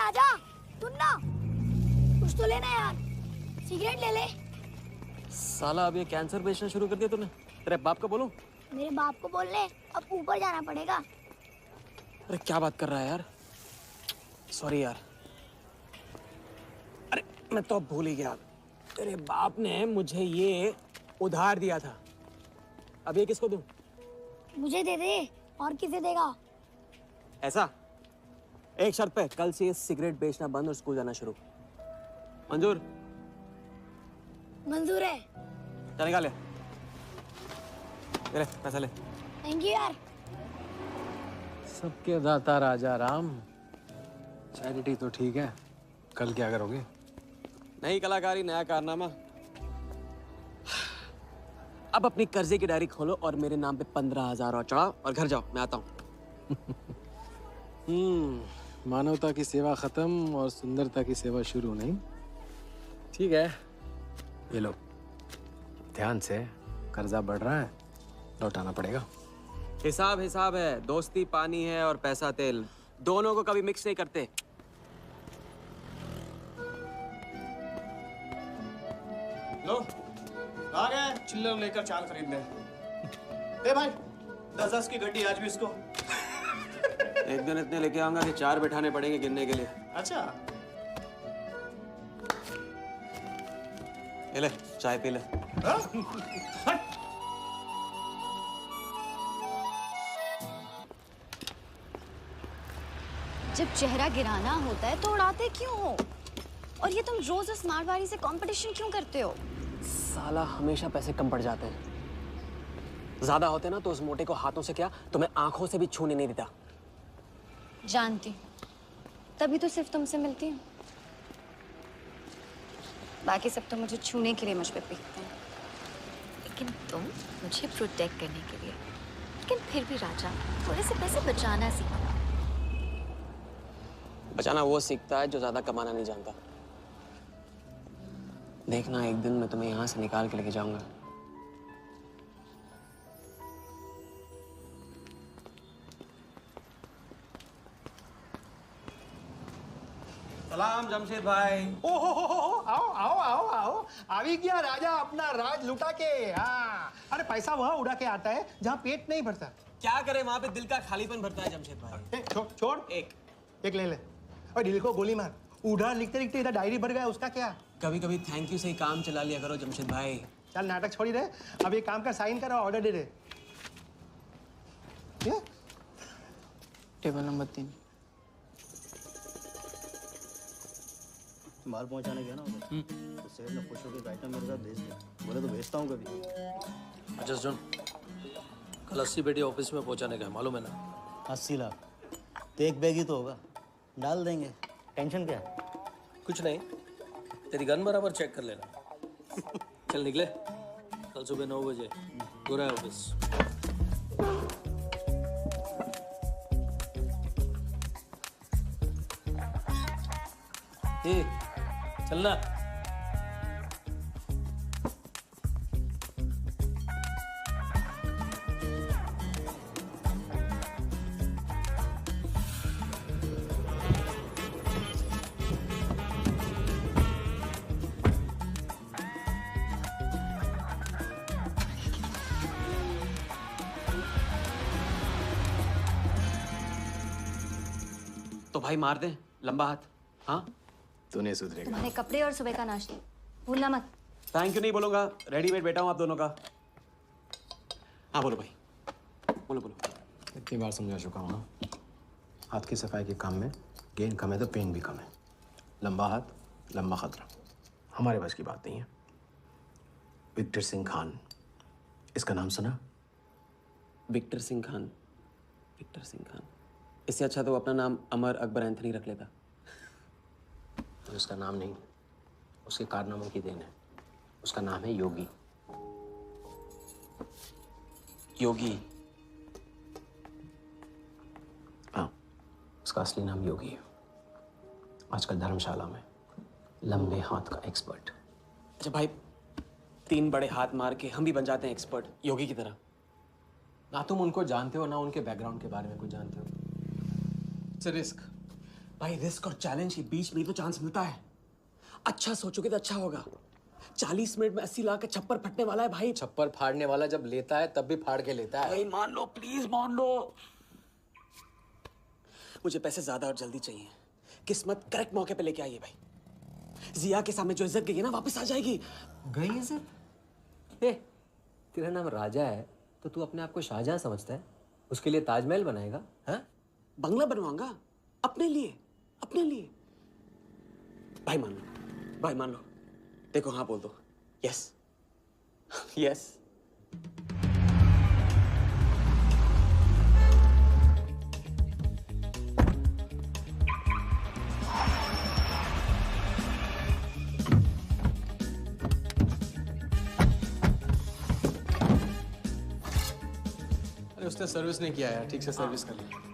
राजा सुन ना, कुछ तो लेना यार, सिगरेट ले ले। साला अब ये कैंसर बेचना शुरू कर दिया तूने। तेरे बाप को बोलूं? मेरे बाप को बोल ले, अब ऊपर जाना पड़ेगा। अरे क्या बात कर रहा है यार, सॉरी यार। अरे मैं तो अब भूल ही गया, तेरे बाप ने मुझे ये उधार दिया था, अब ये किसको दूं? मुझे दे दे, और किसे देगा? ऐसा एक शर्त पे, कल से ये सिगरेट बेचना बंद और स्कूल जाना शुरू। मंजूर? मंजूर है। चल निकाल ले पैसा ले। थैंक यू यार। सबके दाता राजा राम। चैरिटी तो ठीक है, कल क्या करोगे? नई कलाकारी, नया कारनामा। अब अपनी कर्जे की डायरी खोलो और मेरे नाम पे 15,000 और चढ़ाओ और घर जाओ, मैं आता हूँ। मानवता की सेवा खत्म और सुंदरता की सेवा शुरू नहीं। ठीक है, ये लो, ध्यान से, कर्जा बढ़ रहा है, लौटाना पड़ेगा। हिसाब हिसाब है, दोस्ती पानी है और पैसा तेल, दोनों को कभी मिक्स नहीं करते। लो आ गए चिल्लर लेकर चाल खरीदने। ए भाई 10-10 की गड्डी आज भी इसको। एक दिन इतने लेके आऊंगा कि 4 बैठाने पड़ेंगे गिनने के लिए। अच्छा ये ले चाय पी ले। हाँ? जब चेहरा गिराना होता है तो उड़ाते क्यों हो? और ये तुम रोज उस मारवाड़ी से कंपटीशन क्यों करते हो? साला हमेशा पैसे कम पड़ जाते हैं, ज्यादा होते ना तो उस मोटे को हाथों से क्या तुम्हें आंखों से भी छूने नहीं देता। जानती, तभी तो सिर्फ तुमसे मिलती हूँ। बाकी सब तो मुझे छूने के लिए मुझ पे पीकते हैं, लेकिन तुम मुझे प्रोटेक्ट करने के लिए। लेकिन फिर भी राजा, थोड़े से पैसे बचाना सीखो। बचाना वो सीखता है जो ज्यादा कमाना नहीं जानता। देखना एक दिन मैं तुम्हें यहाँ से निकाल के लेके जाऊंगा। सलाम जमशेद भाई। ओ हो, आओ आओ आओ आओ, आवी गया राजा अपना राज लुटा के। हाँ, अरे पैसा वहाँ उड़ा के आता है जहाँ पेट नहीं भरता। क्या करे, वहां पे दिल का खालीपन भरता है जमशेद भाई। छोड़ एक ले ले, और दिल को गोली मार। उधार लिखते लिखते इधर डायरी भर गया, उसका क्या? कभी कभी थैंक यू से ही काम चला लिया करो जमशेद भाई। चल नाटक छोड़ी रहे, अब एक काम का साइन करो, ऑर्डर दे दे। Table number 3। माल पहुंचाने गया ना उधर, तो सेठ ने खुश होकर आइटम मेरे साथ भेज दिया। बोले तो भेजता हूँ कभी। अच्छा सुन, कल 80 पेटी ऑफिस में पहुंचाने का है, मालूम है ना? 80 लाख तो एक बैग ही तो होगा, डाल देंगे। टेंशन क्या है? कुछ नहीं, तेरी गन बराबर चेक कर लेना। चल निकले, कल सुबह 9 बजे गोरा ऑफिस। चलना। तो भाई मार दे लंबा हाथ। हाँ तू नहीं सुधरेगा। तुम्हारे कपड़े और सुबह का नाश्ता भूलना मत। थैंक यू नहीं बोलूंगा, रेडीमेड बैठा हूँ आप दोनों का। हाँ बोलो भाई, बोलो बोलो। इतनी बार समझा चुका हूँ ना, हाथ की सफाई के काम में गेन कम है तो पेन भी कम है। लंबा हाथ लंबा खतरा, हमारे बस की बात नहीं है। विक्टर सिंह खान, इसका नाम सुना? विक्टर सिंह खान, विक्टर सिंह खान, इससे अच्छा तो अपना नाम अमर अकबर एंथनी रख लेता। तो उसका नाम नहीं, उसके कारनामों की देन है। उसका नाम है योगी। योगी? हाँ, उसका असली नाम योगी है। आजकल धर्मशाला में लंबे हाथ का एक्सपर्ट। अच्छा भाई, 3 बड़े हाथ मार के हम भी बन जाते हैं एक्सपर्ट योगी की तरह। ना तुम उनको जानते हो ना उनके बैकग्राउंड के बारे में कुछ जानते हो। It's a risk. भाई रिस्क और चैलेंज के बीच में ही तो चांस मिलता है। अच्छा सोचोगे तो अच्छा होगा। 40 मिनट में 80 लाख का छप्पर फटने वाला है भाई। छप्पर फाड़ने वाला जब लेता है तब भी फाड़ के लेता है। भाई मान लो, प्लीज मान लो। मुझे पैसे ज्यादा और जल्दी चाहिए। किस्मत करेक्ट मौके पे लेके आइए भाई। जिया के सामने जो इज्जत गई है ना, वापस आ जाएगी। गई इज्जत? ए, तेरा नाम राजा है तो तू अपने आप को शाहजहां समझता है? उसके लिए ताजमहल बनाएगा? हाँ? बंगला बनवाऊंगा अपने लिए, अपने लिए। भाई मान लो, भाई मान लो। देखो हाँ बोल दो। Yes yes. अरे उसने सर्विस नहीं किया यार, ठीक से सर्विस कर लिया।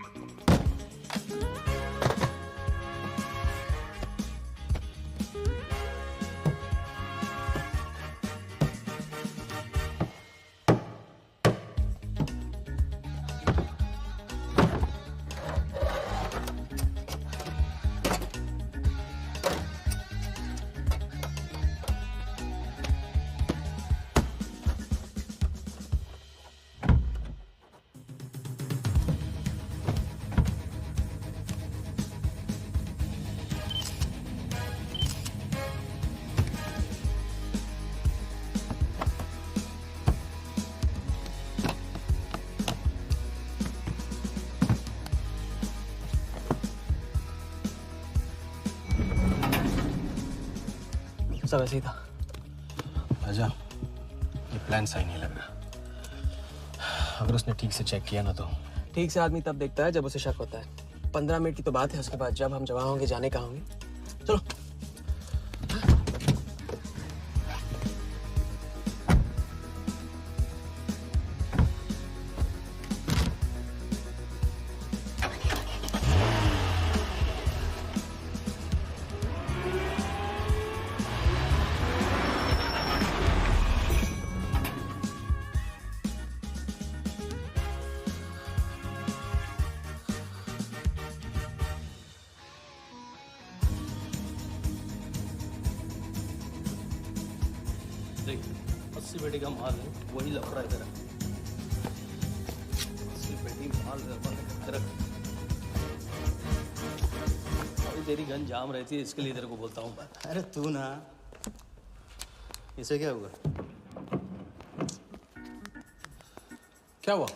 सब ऐसे ही था। राजा, ये प्लान सही नहीं लग रहा। अगर उसने ठीक से चेक किया ना तो। ठीक से आदमी तब देखता है जब उसे शक होता है। 15 मिनट की तो बात है, उसके बाद जब हम जवान होंगे जाने कहाँ होंगे। चलो। देख 80 पेटी का माल है, वही लफड़ा इधर है। 80 पेटी माल इधर रख। अभी तेरी गन जाम रहती है, इसके लिए तेरे को बोलता हूँ। अरे तू ना, इसे क्या हुआ? क्या हुआ?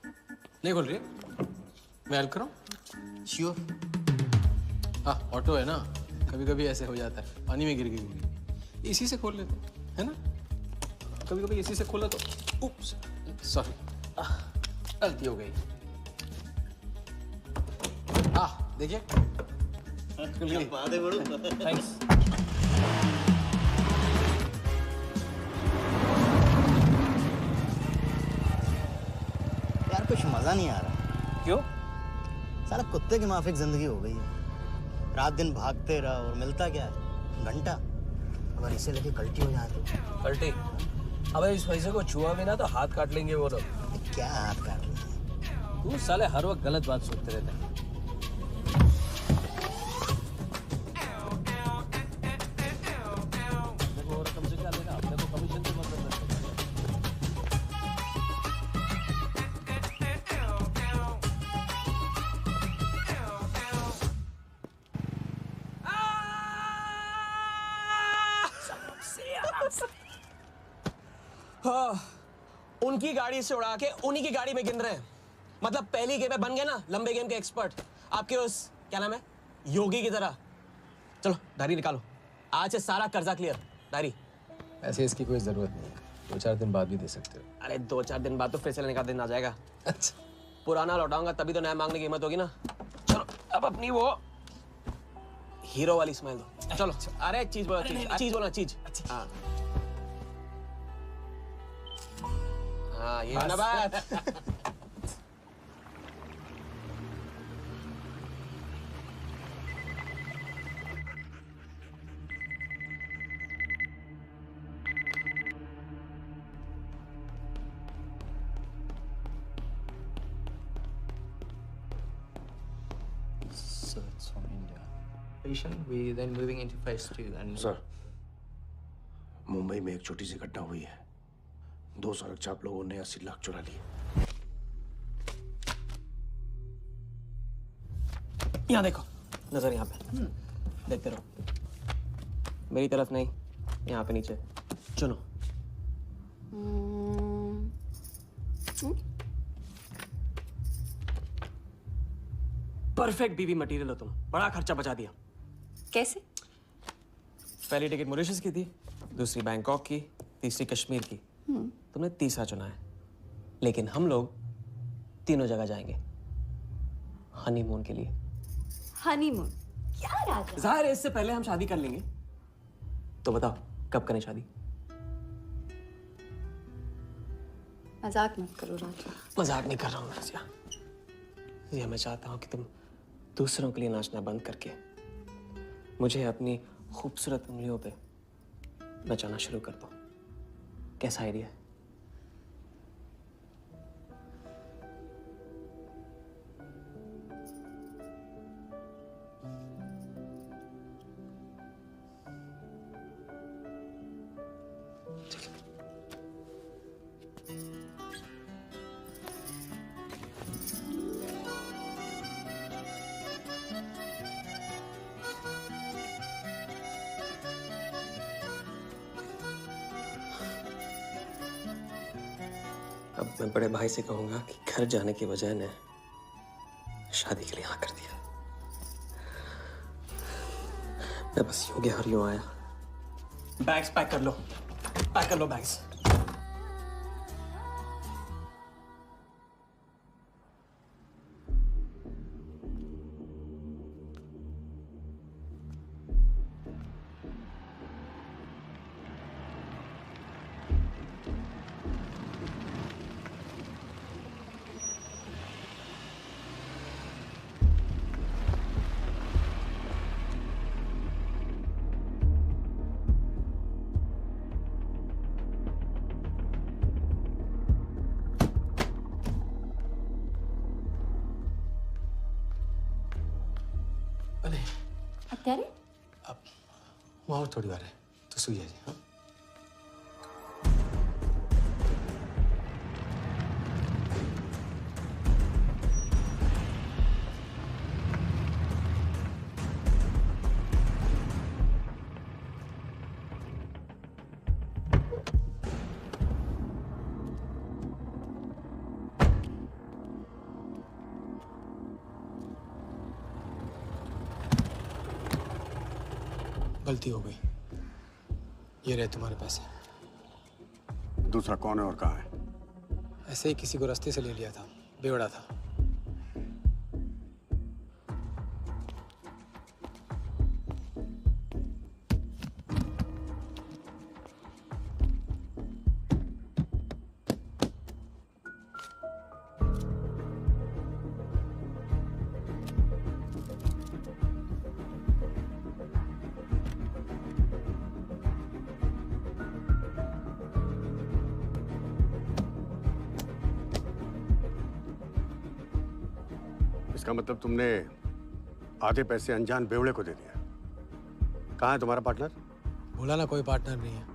नहीं खोल रही? मैं हेल्प करूं? श्योर। हाँ, ऑटो है ना, कभी कभी ऐसे हो जाता है। पानी में गिर गई होगी, इसी से खोल लेते है ना। कभी कभी इसी से खोला तो उप्स, सॉरी, गलती हो गई। देखिए थैंक्स। यार कुछ मजा नहीं आ रहा। क्यों? साला कुत्ते की माफिक जिंदगी हो गई है। रात दिन भागते रहो और मिलता क्या है? घंटा। अगर इसे लेके कल्टी हो जाए तो? पलटी? अबे इस पैसे को छुआ भी ना तो हाथ काट लेंगे वो लोग। क्या हाथ काट लेंगे? तू साले हर वक्त गलत बात सोचते रहते हैं। देखो और रकम से क्या लेना, अपने को कमीशन से मतलब रखते हैं। हाँ, उनकी गाड़ी से उड़ा के उन्हीं की गाड़ी में गिन रहे हैं। मतलब पहली गेम में बन गए ना लंबे गेम के एक्सपर्ट। आपके उस क्या नाम है, योगी की तरह। चलो डायरी निकालो, आज से सारा कर्जा क्लियर। डायरी। ऐसे इसकी कोई जरूरत नहीं है, 2-4 दिन बाद भी दे सकते हो। अरे 2-4 दिन बाद तो फिर से लेने का दिन आ जाएगा। अच्छा, पुराना लौटाऊंगा तभी तो नया मांगने की हिम्मत होगी ना। चलो अब अपनी वो हीरो वाली स्माइल दो। चलो। अरे चीज बोलो, चीज बोलो, चीज। हाँ हाँ, ये ना बात। Sir patient. We then moving into phase 2 and sir, Mumbai में एक छोटी सी घटना हुई है। 2 सड़क चाप लोगों ने 80 लाख चुरा लिए। यहाँ देखो, नजर यहाँ पे। देखते रहो। मेरी तरफ नहीं, यहाँ पे नीचे। चुनो। परफेक्ट बीवी मटेरियल हो तुम। बड़ा खर्चा बचा दिया। कैसे? पहली टिकट मॉरिशस की थी, दूसरी बैंकॉक की, तीसरी कश्मीर की। तुमने तीसरा चुना है। लेकिन हम लोग तीनों जगह जाएंगे हनीमून के लिए। हनीमून? क्या राजा? जाहिर है इससे पहले हम शादी कर लेंगे। तो बताओ कब करें शादी? मजाक मत करो राजा। मजाक नहीं कर रहा हूँ रजिया। रजिया, मैं चाहता हूँ कि तुम दूसरों के लिए नाचना बंद करके मुझे अपनी खूबसूरत उंगलियों पे नचाना शुरू कर दो। कैसा आइडिया है? अब मैं बड़े भाई से कहूंगा कि घर जाने की बजाय ने शादी के लिए हाँ कर दिया। मैं बस यूं गया और यूं आया। बैग्स पैक कर लो, पैक कर लो बैग्स। हत्यारे? अब वहाँ और थोड़ी बार है तो सुई है जी। हाँ गलती हो गई। ये रहे तुम्हारे पैसे। दूसरा कौन है और कहाँ है? ऐसे ही किसी को रास्ते से ले लिया था, बेवड़ा था। इसका मतलब तुमने आधे पैसे अनजान बेवड़े को दे दिया। कहाँ है तुम्हारा पार्टनर? बोला ना, कोई पार्टनर नहीं है।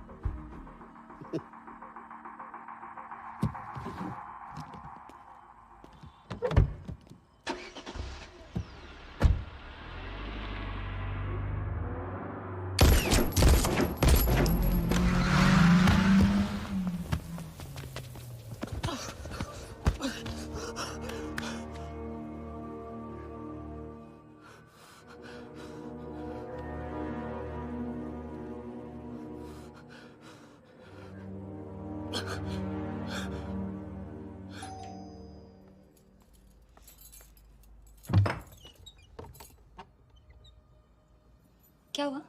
क्या हुआ?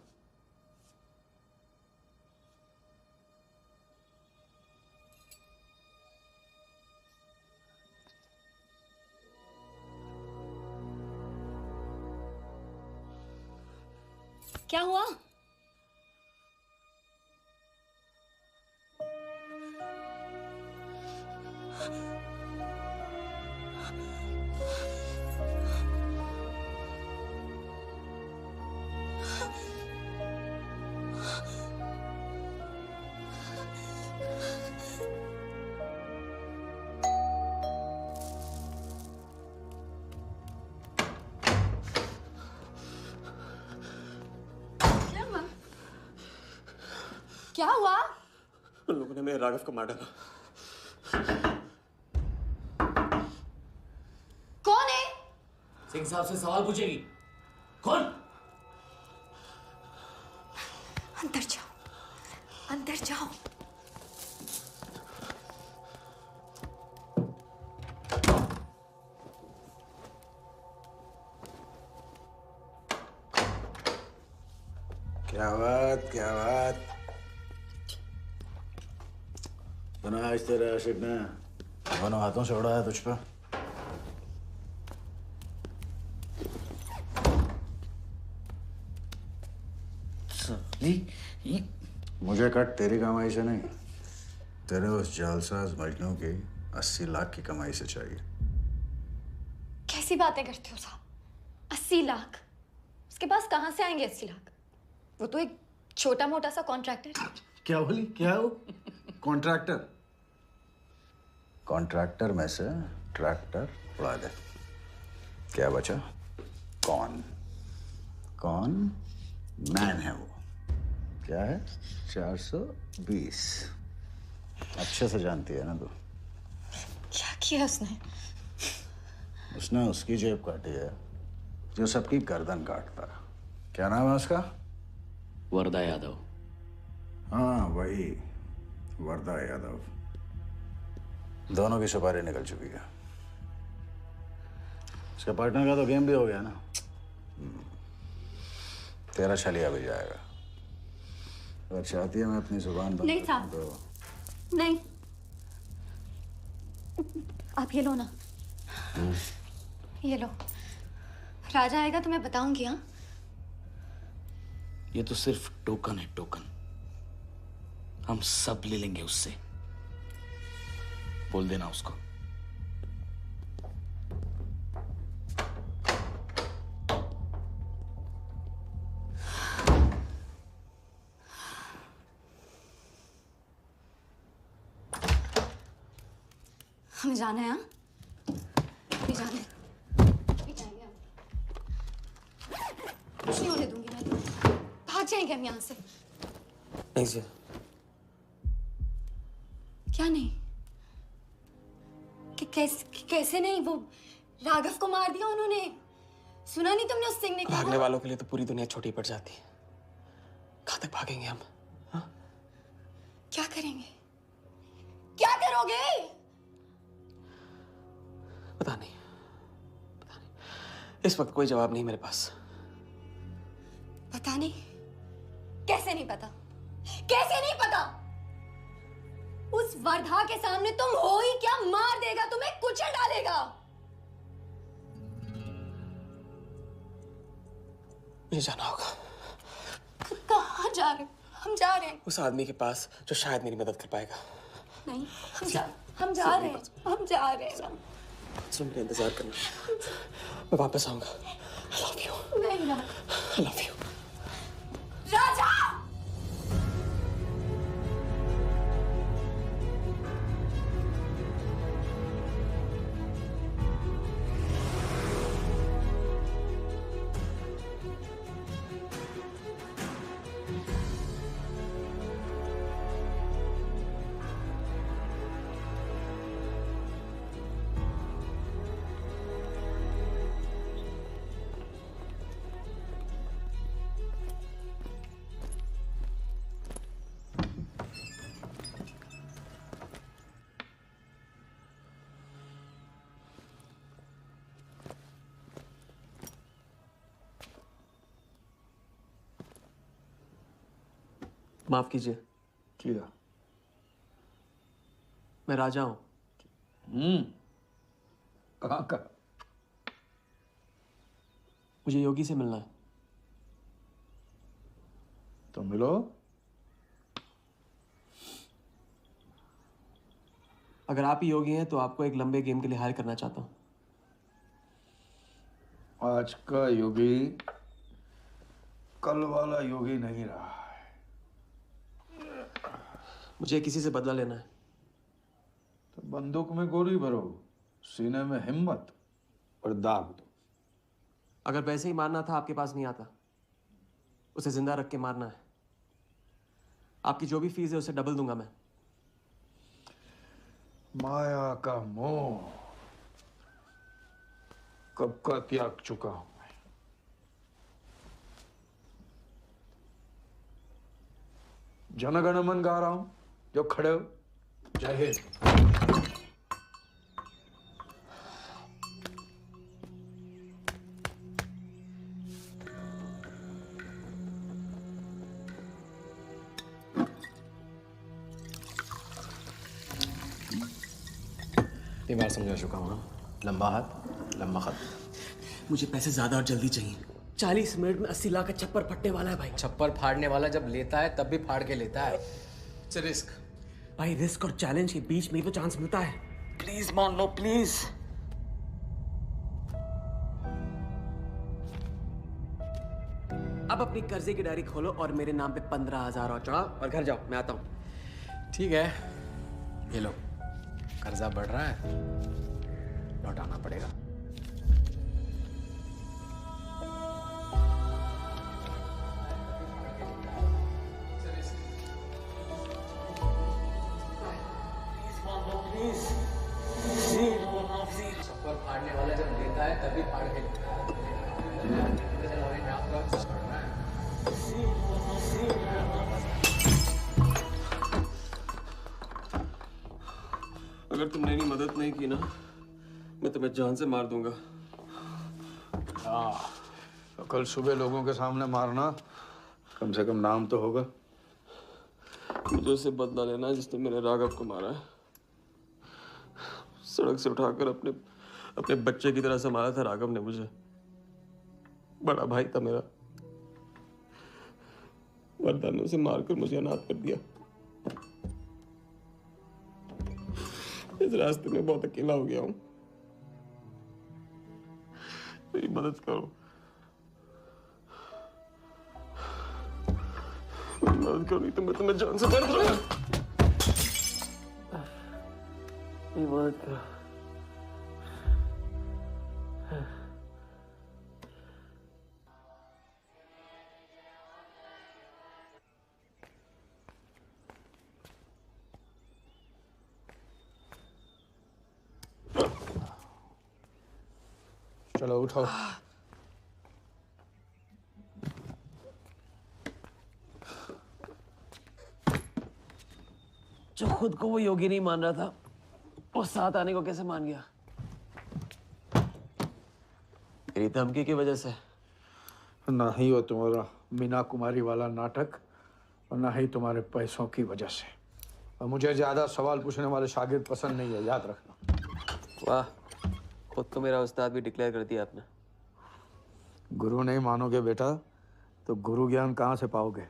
क्या हुआ? क्या हुआ? उन लोगों ने मेरे राघव को मार डाला। कौन है? सिंह साहब से सवाल पूछेगी। कौन? अंदर जाओ, अंदर जाओ। क्या बात, क्या बात। बना आज तेरे आशिक ने दोनों हाथों से उड़ाया तुझ पे। मुझे कट तेरी कमाई से नहीं, तेरे उस जालसाज मजनू की 80 लाख की कमाई से चाहिए। कैसी बातें करते हो साहब? 80 लाख? उसके पास कहाँ से आएंगे 80 लाख? वो तो एक छोटा मोटा सा कॉन्ट्रैक्टर है। क्या बोली? क्या हो? कॉन्ट्रैक्टर? कॉन्ट्रैक्टर में से ट्रैक्टर उड़ा दे, क्या बचा? कौन? कौन मैन है वो? क्या है? 420। अच्छे से जानती है ना तू? क्या किया उसने? उसने उसकी जेब काटी है जो सबकी गर्दन काटता है। क्या नाम है उसका? वरदा यादव। हाँ वही, वरदा यादव। दोनों की सुपारी निकल चुकी है। उसके पार्टनर का तो गेम भी हो गया ना। तेरा छलिया भी जाएगा। अगर चाहती है मैं अपनी जुबान बंद नहीं साहब, तो नहीं। आप ये लो ना, ये लो। राजा आएगा तो मैं बताऊंगी। हाँ, ये तो सिर्फ टोकन है, टोकन। हम सब ले लेंगे उससे। बोल देना उसको। हमें जाना है। हाँ, भी जाना है। भी जाएंगे हम। कुछ नहीं होने दूंगी मैं। भाग जाएंगे हम यहाँ से। नहीं जी। क्या नहीं? कैसे नहीं? वो राघव को मार दिया उन्होंने। सुना नहीं तुमने उस सिंह ने? भागने वालों के लिए तो पूरी दुनिया छोटी पड़ जाती है। कहाँ तक भागेंगे हम? हा? क्या करेंगे? क्या करोगे? पता नहीं, पता नहीं। इस वक्त कोई जवाब नहीं मेरे पास। पता नहीं? कैसे नहीं पता? कैसे नहीं पता? उस वर्धा के सामने तुम हो ही क्या? मार देगा तुम्हें, कुचल डालेगा। मुझे जाना होगा। कहाँ जा रहे हो? हम जा रहे हैं। उस आदमी के पास जो शायद मेरी मदद कर पाएगा। नहीं, हम जा रहे हैं। हम जा रहे हैं। सुन के इंतजार करना, मैं वापस आऊंगा। I love you. नहीं ना। I love you. राजा! माफ कीजिए। किया। मैं राजा हूं। कहाँ का? मुझे योगी से मिलना है। तो मिलो। अगर आप ही योगी हैं तो आपको एक लंबे गेम के लिए हायर करना चाहता हूं। आज का योगी कल वाला योगी नहीं रहा है। मुझे किसी से बदला लेना है। तो बंदूक में गोली भरो, सीने में हिम्मत और दाग दो। अगर वैसे ही मारना था आपके पास नहीं आता, उसे जिंदा रख के मारना है। आपकी जो भी फीस है उसे डबल दूंगा मैं। माया का मोह कब का त्याग चुका हूं मैं। जनगण मन गा रहा हूं, जो खड़े हो। जय हिंद। ये बार समझा चुका हूँ ना, लंबा हाथ लंबा खत। मुझे पैसे ज्यादा और जल्दी चाहिए। 40 मिनट में 80 लाख का छप्पर फटने वाला है भाई। छप्पर फाड़ने वाला जब लेता है तब भी फाड़ के लेता है। It's a risk. भाई रिस्क और चैलेंज के बीच में ही तो चांस मिलता है। प्लीज मान लो प्लीज। अब अपनी कर्जे की डायरी खोलो और मेरे नाम पे 15,000 और चढ़ाओ और घर जाओ, मैं आता हूँ। ठीक है, ये लो, कर्जा बढ़ रहा है, लौटाना पड़ेगा। छप्पर फाड़ने वाला जब लेता है तभी फाड़ के लेता है। अगर तुमने मेरी मदद नहीं की ना, मैं तुम्हें जान से मार दूंगा। तो कल सुबह लोगों के सामने मारना, कम से कम नाम तो होगा। मुझे उससे बदला लेना है जिसने मेरे राघव को मारा है। सड़क से उठाकर अपने बच्चे की तरह संभाला था राघव ने मुझे। बड़ा भाई था मेरा। वरदान ने उसे मारकर मुझे अनाथ कर दिया। इस रास्ते में बहुत अकेला हो गया हूं। मेरी मदद करो, मेरी मदद करो, नहीं तो मैं तुम्हें जान से मार दूंगा। मेरी मदद करो। चलो उठाओ। जो खुद को वो योगी नहीं मान रहा था, वो साथ आने को कैसे मान गया? मेरी धमकी की वजह से। ना ही वो तुम्हारा मीना कुमारी वाला नाटक और ना ही तुम्हारे पैसों की वजह से। और मुझे ज्यादा सवाल पूछने वाले शागिर्द पसंद नहीं है, याद रखना। वाह, खुद को मेरा उस्ताद भी डिक्लेयर कर दिया आपने। गुरु नहीं मानोगे बेटा तो गुरु ज्ञान कहाँ से पाओगे।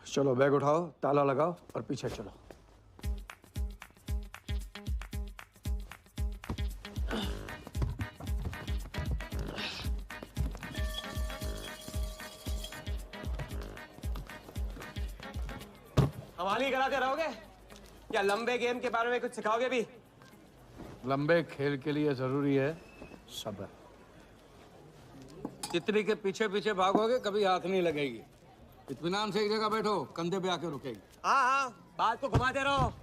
चलो बैग उठाओ, ताला लगाओ और पीछे चलो। हवाली कराते रहोगे या लंबे गेम के बारे में कुछ सिखाओगे भी? लंबे खेल के लिए जरूरी है सब्र। तितली के पीछे पीछे भागोगे कभी हाथ नहीं लगेगी। इत्मीनान से एक जगह बैठो, कंधे पे आके रुकेगी। हाँ हाँ, बात को घुमाते रहो।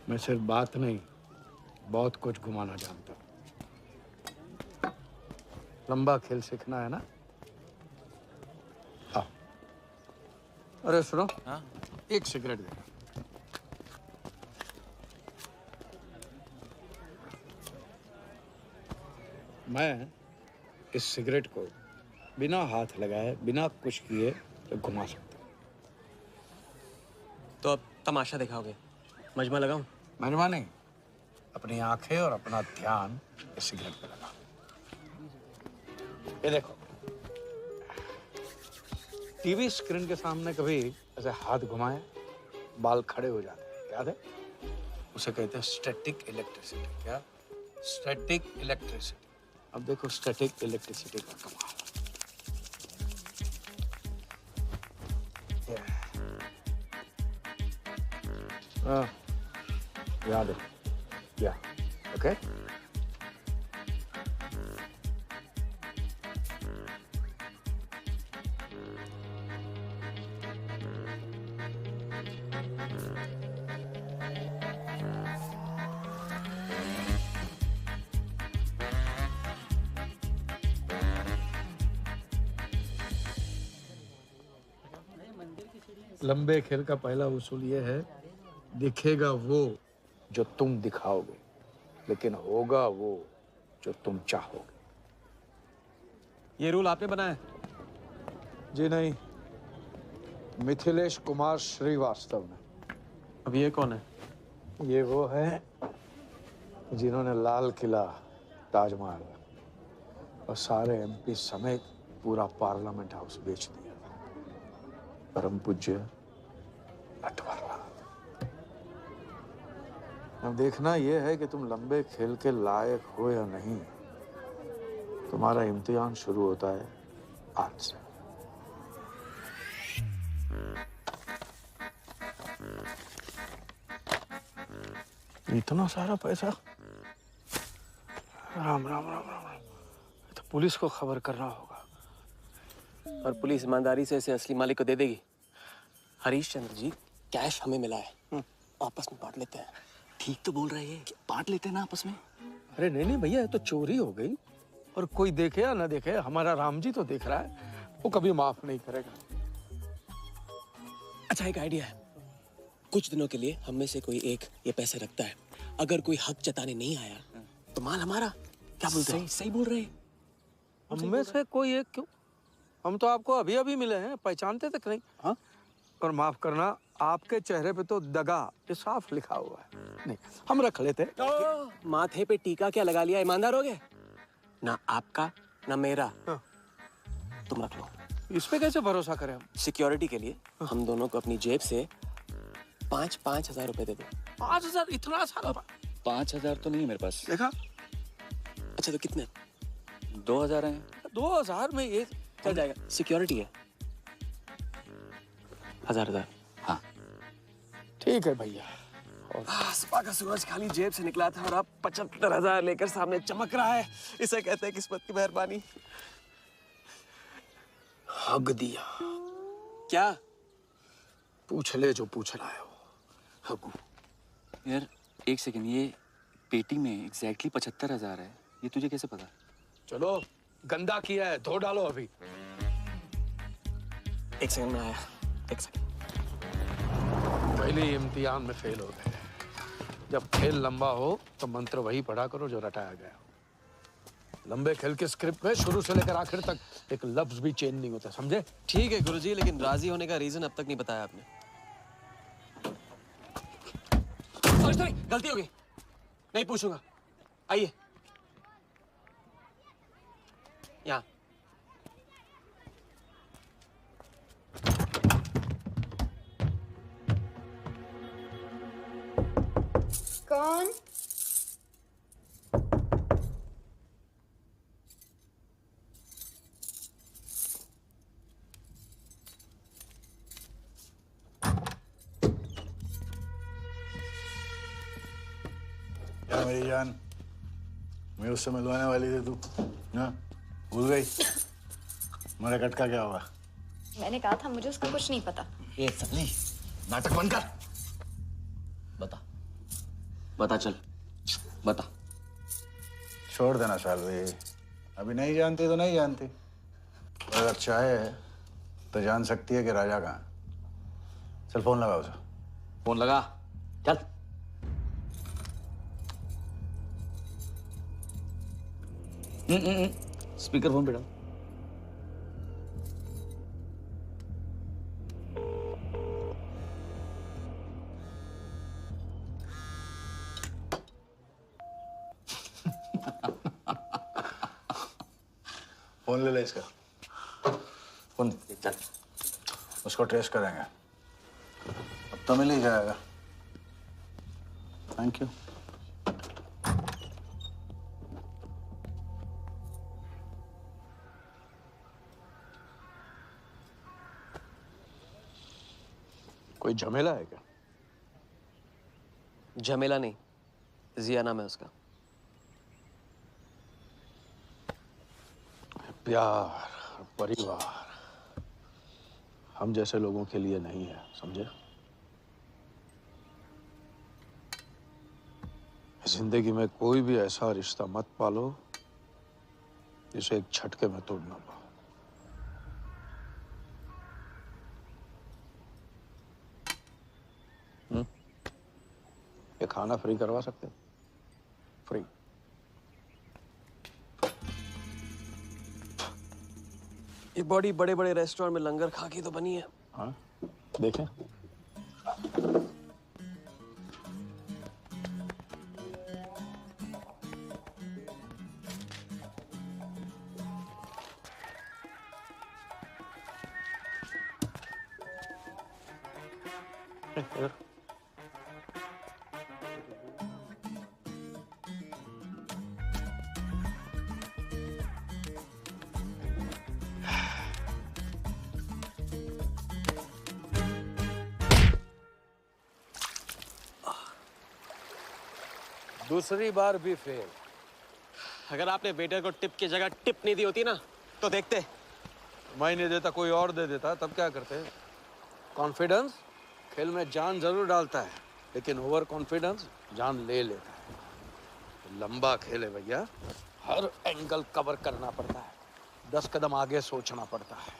मैं सिर्फ बात नहीं, बहुत कुछ घुमाना जानता हूँ। लंबा खेल सीखना है ना? आओ। अरे सुनो, हाँ? एक सिगरेट दे। मैं इस सिगरेट को बिना हाथ लगाए, बिना कुछ किए तो घुमा सकता हूँ। तो अब तमाशा दिखाओगे? मजमा लगाऊं? मजमा नहीं, अपनी आंखें और अपना ध्यान इस सिगरेट पे लगा। ये देखो, टीवी स्क्रीन के सामने कभी ऐसे हाथ घुमाए बाल खड़े हो जाते हैं, याद है? उसे कहते हैं स्टैटिक इलेक्ट्रिसिटी। क्या? Static electricity. अब देखो स्टैटिक इलेक्ट्रिसिटी का कमाल। याद है? या ओके। लंबे खेल का पहला उसूल ये है, दिखेगा वो जो तुम दिखाओगे, लेकिन होगा वो जो तुम चाहोगे। ये रूल आपने बनाया? जी नहीं, मिथिलेश कुमार श्रीवास्तव ने। अब ये कौन है? ये वो है जिन्होंने लाल किला, ताजमहल और सारे एमपी समेत पूरा पार्लियामेंट हाउस बेच दिया। परम पूज्य नटवरलाल। अब देखना यह है कि तुम लंबे खेल के लायक हो या नहीं। तुम्हारा इम्तिहान शुरू होता है आज से। इतना सारा पैसा? राम राम राम राम राम। तो पुलिस को खबर करना होगा। और पुलिस ईमानदारी से इसे असली मालिक को दे देगी। हरीश चंद्र जी, कैश हमें मिला है, आपस में बांट लेते हैं। ठीक तो बोल रहे हैं, बांट लेते हैं ना आपस में। अरे नहीं नहीं भैया, ये तो चोरी हो गई, और कोई देखे या ना देखे, हमारा राम जी तो देख रहा है, वो कभी माफ नहीं करेगा। अच्छा, एक आइडिया है। कुछ दिनों के लिए हम में से कोई एक ये पैसे रखता है। अगर कोई हक जताने नहीं आया तो माल हमारा। क्या बोलते हैं? सही बोल रहे हैं। हम में से कोई एक क्यों? हम तो आपको अभी अभी मिले हैं, पहचानते तक नहीं। हाँ, और माफ करना, आपके चेहरे पे तो दगा ये साफ लिखा हुआ है। नहीं, हम रख लेते। माथे पे टीका क्या लगा लिया? ईमानदार हो गए ना? आपका ना मेरा। हाँ। तुम रख लो। इस पे कैसे भरोसा करें हम? सिक्योरिटी के लिए हम दोनों को अपनी जेब से 5,000 रुपए दे दो। 5,000? इतना सारा? 5,000 तो नहीं है मेरे पास। देखा? अच्छा, तो कितने? 2,000 हैं। 2,000 में ये चल जाएगा। सिक्योरिटी है 1,000। हाँ ठीक है भैया। सुबह का सूरज खाली जेब से निकला था और अब 75,000 लेकर सामने चमक रहा है। इसे कहते हैं किस्मत की मेहरबानी। हक दिया। क्या? पूछ ले जो पूछ रहा है। हगू। यार एक सेकंड, ये पेटी में एग्जैक्टली 75,000 है। ये तुझे कैसे पता? चलो, गंदा किया है, धो डालो अभी। एक सेकंड में आया। एक सेकंड। पहले इम्तिहान में फेल हो गए। जब खेल लंबा हो तो मंत्र वही पढ़ा करो जो रटाया गया। लंबे खेल के स्क्रिप्ट में शुरू से लेकर आखिर तक एक लफ्ज भी चेंज नहीं होता, समझे? ठीक है गुरुजी, लेकिन राजी होने का रीजन अब तक नहीं बताया आपने। सॉरी, गलती हो गई। नहीं पूछूंगा। आइए यहाँ। कौन? क्या मेरी जान, मैं उससे मिलवाने वाली थी, तू ना भूल गई? मेरा कटका क्या होगा? मैंने कहा था मुझे उसका कुछ नहीं पता। ए साली, नाटक बंद कर। बता चल, बता। छोड़ देना शालवी, अभी नहीं जानती तो नहीं जानती। अगर चाहे तो जान सकती है कि राजा कहाँ। चल फोन लगा उसे। फोन लगा, चल। स्पीकर फोन पे डाल। फोन ले ले इसका। फोन चल, उसको ट्रेस करेंगे। अब तो मिल ही जाएगा। Thank you. कोई झमेला है क्या? झमेला नहीं, जिया नाम है उसका। प्यार, परिवार हम जैसे लोगों के लिए नहीं है, समझे? जिंदगी में कोई भी ऐसा रिश्ता मत पालो जिसे एक झटके में तोड़ ना पाओ। खाना फ्री करवा सकते हैं, फ्री। ये बॉडी बड़े बड़े रेस्टोरेंट में लंगर खा के तो बनी है। हाँ देखें। दूसरी बार भी फेल। अगर आपने वेटर को टिप की जगह टिप नहीं दी होती ना तो देखते। मैं नहीं देता, कोई और दे देता, तब क्या करते? कॉन्फिडेंस खेल में जान जरूर डालता है, लेकिन ओवर कॉन्फिडेंस जान ले लेता है। तो लंबा खेल है भैया, हर एंगल कवर करना पड़ता है, 10 कदम आगे सोचना पड़ता है।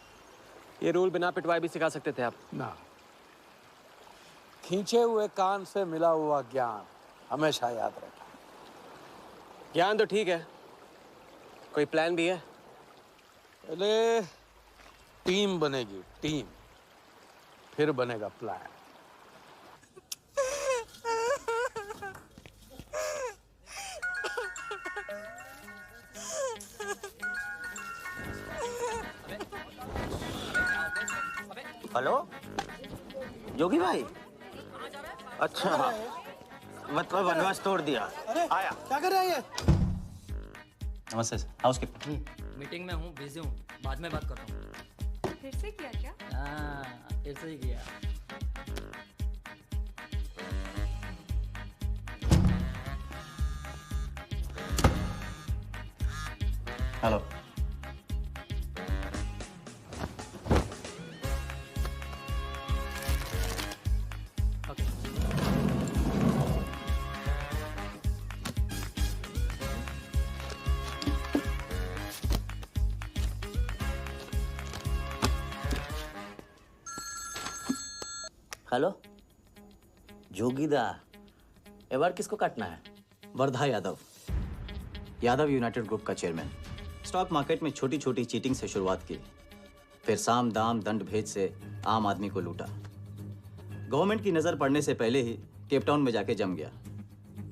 ये रूल बिना पिटवाए भी सिखा सकते थे आप ना। खींचे हुए कान से मिला हुआ ज्ञान हमेशा याद रखें। ज्ञान तो ठीक है, कोई प्लान भी है? पहले टीम बनेगी, टीम, फिर बनेगा प्लान। हेलो योगी भाई, अच्छा मतलब वनवास तोड़ दिया। आया क्या कर रहा है ये? नमस्ते सर, हाउसकीपर। मीटिंग में हूँ, बिजी हूँ, बाद में बात करता हूँ। फिर से किया क्या? हाँ फिर से ही किया। हेलो हेलो जोगीदा, एबार किसको काटना है? वर्धा यादव, यादव यूनाइटेड ग्रुप का चेयरमैन। स्टॉक मार्केट में छोटी छोटी चीटिंग से शुरुआत की, फिर साम दाम दंड भेद से आम आदमी को लूटा। गवर्नमेंट की नज़र पड़ने से पहले ही केप टाउन में जाके जम गया।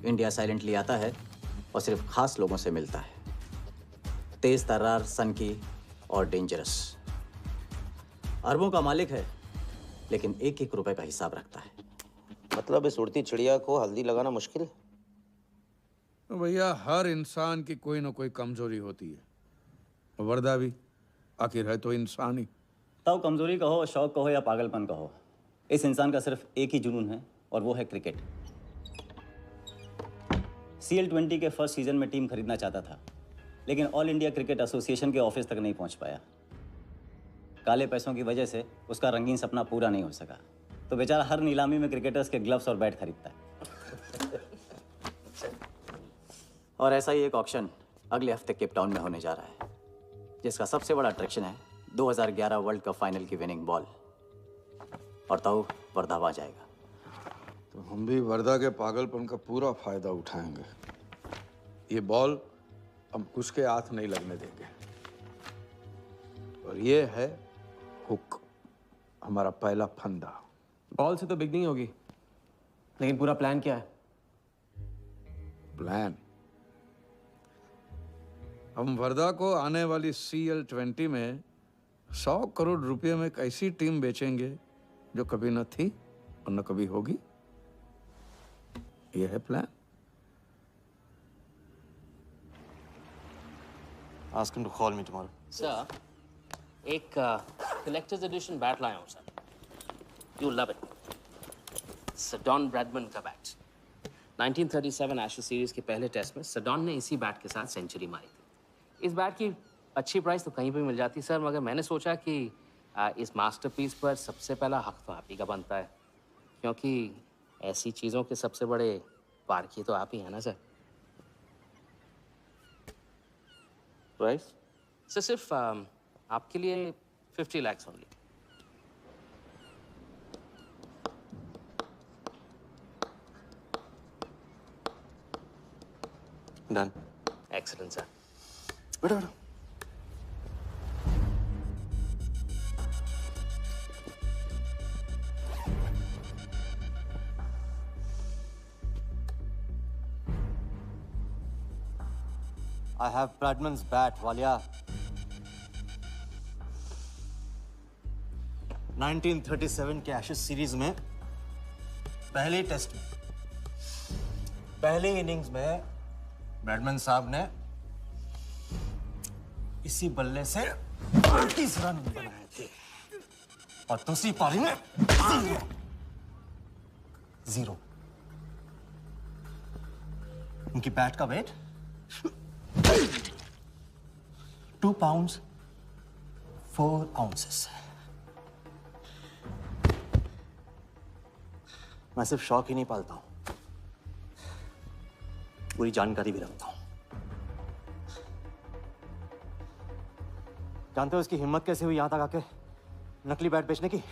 इंडिया साइलेंटली आता है और सिर्फ खास लोगों से मिलता है। तेज तर्रार, सनकी और डेंजरस। अरबों का मालिक है, लेकिन एक एक रुपए का हिसाब रखता है। मतलब इस उड़ती चिड़िया को हल्दी लगाना मुश्किल है? तो भैया हर इंसान की कोई ना कोई कमजोरी होती है। वर्दा भी आखिर है तो इंसान ही। तब कमजोरी कहो, शौक कहो या पागलपन कहो, इस इंसान का सिर्फ एक ही जुनून है और वो है क्रिकेट। CL20 के फर्स्ट सीजन में टीम खरीदना चाहता था, लेकिन ऑल इंडिया क्रिकेट एसोसिएशन के ऑफिस तक नहीं पहुंच पाया। काले पैसों की वजह से उसका रंगीन सपना पूरा नहीं हो सका, तो बेचारा हर नीलामी में क्रिकेटर्स के ग्लव्स और बैट खरीदता है। और ऐसा ही एक ऑक्शन अगले हफ्ते केप टाउन में होने जा रहा है, जिसका सबसे बड़ा अट्रैक्शन है 2011 वर्ल्ड कप फाइनल की विनिंग बॉल। और तो वर्धा आ जाएगा। तो हम भी वर्दा के पागलपन का पूरा फायदा उठाएंगे। ये बॉल हम उसके हाथ नहीं लगने देंगे। और ये है हुक, हमारा पहला फंदा। बॉल से तो बिगनिंग होगी, लेकिन पूरा प्लान क्या है? प्लान, हम वर्धा को आने वाली CL20 में 100 करोड़ रुपए में एक ऐसी टीम बेचेंगे जो कभी न थी और न कभी होगी। यह है plan. Ask him to call me tomorrow. Sir, एक कलेक्टर्स एडिशन बैट लाया हूँ sir. You love it. Sir Don Bradman का बैट। 1937 एशेज सीरीज के पहले टेस्ट में सडॉन ने इसी बैट के साथ सेंचुरी मारी थी। इस बैट की अच्छी प्राइस तो कहीं भी मिल जाती सर, मगर मैंने सोचा कि इस मास्टरपीस पर सबसे पहला हक तो आप ही का बनता है, क्योंकि ऐसी चीज़ों के सबसे बड़े पारखी तो आप ही हैं ना सर। प्राइस सर सिर्फ आपके लिए 50 lakhs only. Done. Excellent sir. बैठो बैठो। I have Bradman's bat, Walia. 1937 के एशेज सीरीज में पहले टेस्ट में पहली इनिंग्स में ब्रैडमैन साहब ने इसी बल्ले से 30 रन बनाए थे और दूसरी पारी में 0। उनकी बैट का वेट 2 pounds 4 ounces। मैं सिर्फ शौक ही नहीं पालता हूं, पूरी जानकारी भी रखता हूं। जानते हो इसकी हिम्मत कैसे हुई यहां तक आके नकली बैट बेचने की?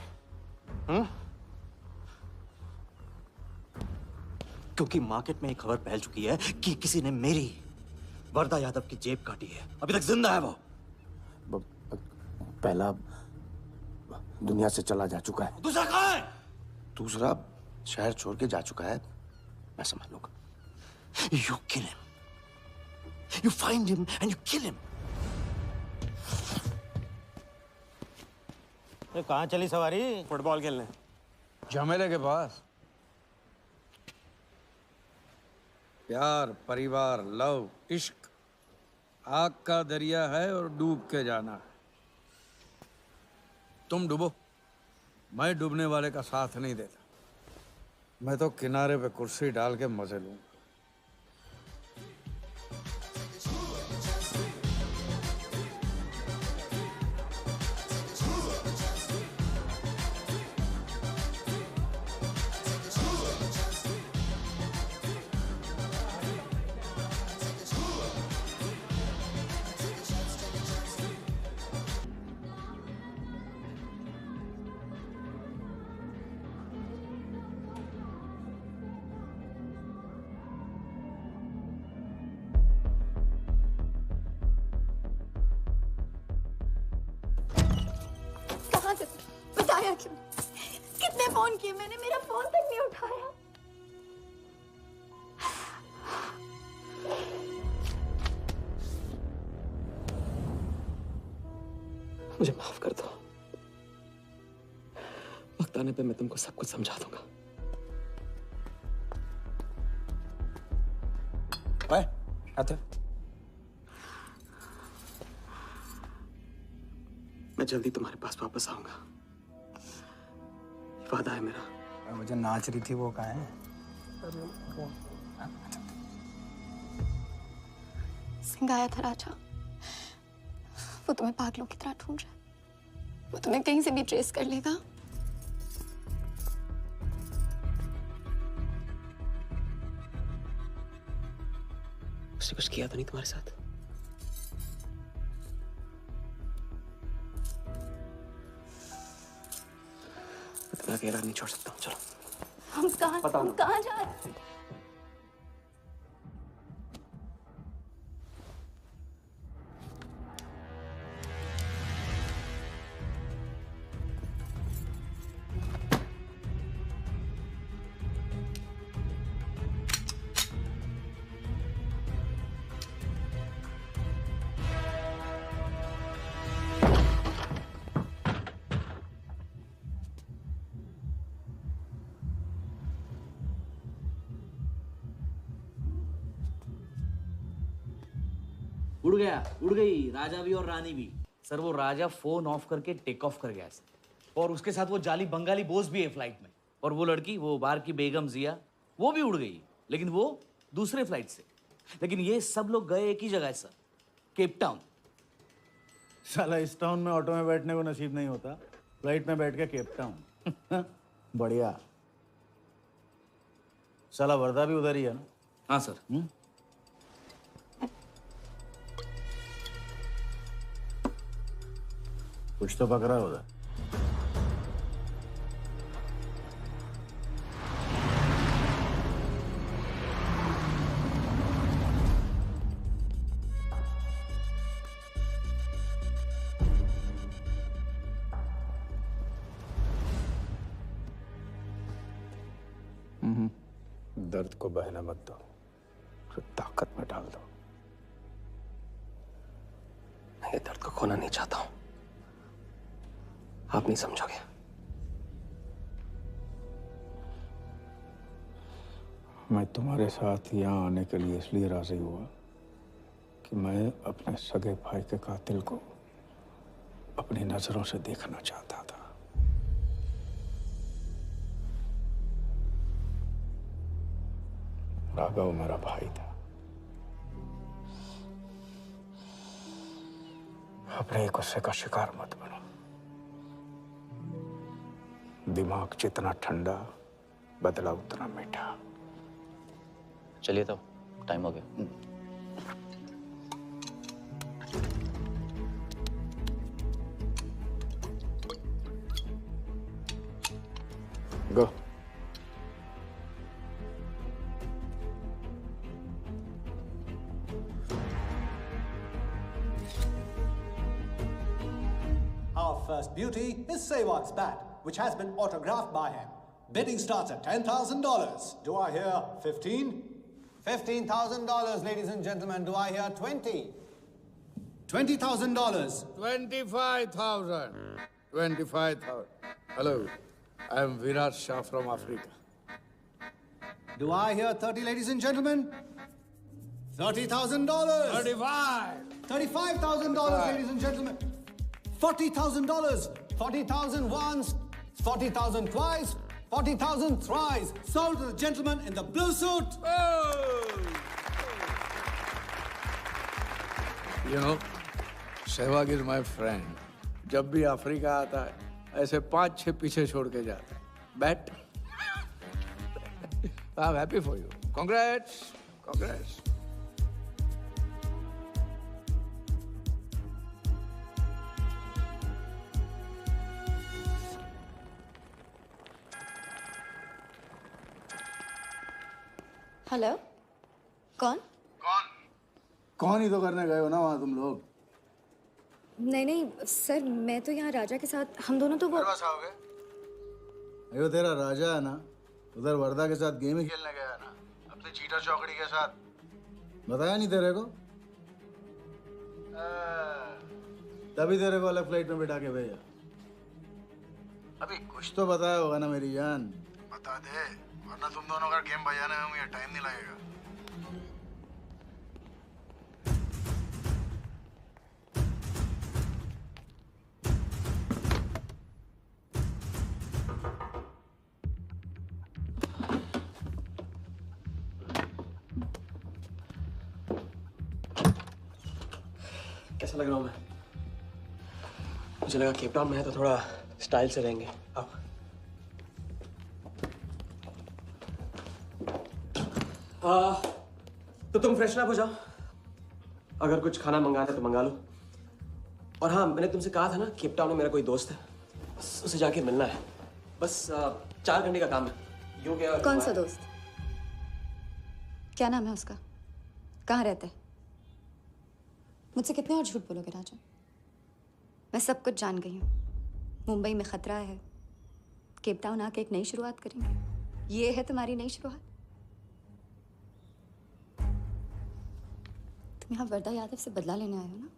क्योंकि मार्केट में एक खबर फैल चुकी है कि किसी ने मेरी वरदा यादव की जेब काटी है। अभी तक जिंदा है वो। पहला दुनिया से चला जा चुका है, दूसरा कहाँ है? दूसरा शहर छोड़ के जा चुका है। मैं समझ लूंगा। You kill him. You find him and you kill him. कहाँ चली सवारी? फुटबॉल खेलने। झमेले के पास। प्यार, परिवार, लव, इश्क आग का दरिया है और डूब के जाना है। तुम डूबो, मैं डूबने वाले का साथ नहीं देता। मैं तो किनारे पे कुर्सी डाल के मजे लूंगा। बताया क्यों? कितने फोन किए मैंने, मेरा फोन तक नहीं उठाया। मुझे माफ कर दो। वक्त आने पे मैं तुमको सब कुछ समझा दूंगा। आते मैं जल्दी तुम्हारे पास वापस आऊंगा, वादा है मेरा। मुझे नाच रही थी वो कहाँ है? सिंह आया था राजा, वो तुम्हें पागलों की तरह ढूंढ रहा है। वो तुम्हें कहीं से भी ट्रेस कर लेगा। उसने कुछ किया तो नहीं तुम्हारे साथ? मैं तुम्हें अकेला नहीं छोड़ सकता हूँ। चलो। हम कहाँ जा रहे हैं? उड़ गई राजा भी और रानी भी। सर वो राजा फोन ऑफ करके टेक ऑफ कर गया सर, और उसके साथ वो जाली बंगाली बोस भी है फ्लाइट में। और वो लड़की, वो बाहर की बेगम जिया, वो भी उड़ गई, लेकिन वो दूसरे फ्लाइट से। लेकिन ये सब लोग गए एक ही जगह है सर, केप टाउन। साला इस टाउन में ऑटो में बैठने को नसीब नहीं होता, फ्लाइट में बैठ के केप टाउन। बढ़िया। साला वर्दा भी उधर ही है ना? हाँ सर। कुछ तो पकड़ा उधर। दर्द को बहने मत दो, उसे ताकत में डाल दो। मैं ये दर्द को खोना नहीं चाहता हूं, आप नहीं समझोगे। मैं तुम्हारे साथ यहाँ आने के लिए इसलिए राजी हुआ कि मैं अपने सगे भाई के कातिल को अपनी नजरों से देखना चाहता था। राघव मेरा भाई था। अपने ही गुस्से का शिकार मत बनो। दिमाग जितना ठंडा, बदला उतना मीठा। चलिए तो टाइम हो गया। गो। Our first beauty is Sehwag's bat, which has been autographed by him. Bidding starts at $10,000. Do I hear 15? $15,000, ladies and gentlemen. Do I hear 20? $20,000. 25,000. 25,000. Hello, I am Virat Shah from Africa. Do I hear 30, ladies and gentlemen? $30,000. 35. $35,000, ladies and gentlemen. $40,000. 40,000 once, 40,000 twice, 40,000 thrice. Sold to the gentleman in the blue suit. You know, Sehwag is my friend. जब भी Africa आता है, ऐसे 5-6 पीछे छोड़ के जाता है. Bet? I'm happy for you. Congrats. Congrats. Hello, कौन? कौन ही तो करने गए हो ना वहाँ तुम लोग? नहीं नहीं सर, मैं तो यहाँ राजा के साथ, हम दोनों तो वो अयो तेरा राजा है ना, उधर वर्दा के साथ गेम ही खेलने गया है ना, अपने चीटा चौकड़ी के साथ। बताया नहीं तेरे को? तभी तेरे को अलग फ्लाइट में बिठा के भेजा। अभी कुछ तो बताया होगा ना मेरी जान। बता दे, वरना तुम दोनों का गेम बजाने में मुझे टाइम नहीं लगेगा। कैसा लग रहा हूँ मैं? मुझे लगा केप टाउन में है तो थोड़ा स्टाइल से रहेंगे। आओ। तो तुम फ्रेशन अप हो जाओ। अगर कुछ खाना मंगाना है तो मंगा लो। और हाँ, मैंने तुमसे कहा था ना, केप टाउन में मेरा कोई दोस्त है, बस उसे जाके मिलना है। बस 4 घंटे का काम है। कौन सा दोस्त? क्या नाम है उसका? कहाँ रहता है? मुझसे कितने और झूठ बोलोगे राजा? मैं सब कुछ जान गई हूँ। मुंबई में खतरा है, केप टाउन आके एक नई शुरुआत करेंगे। ये है तुम्हारी नई शुरुआत? तुम यहाँ वर्दा यादव से बदला लेने आए हो ना?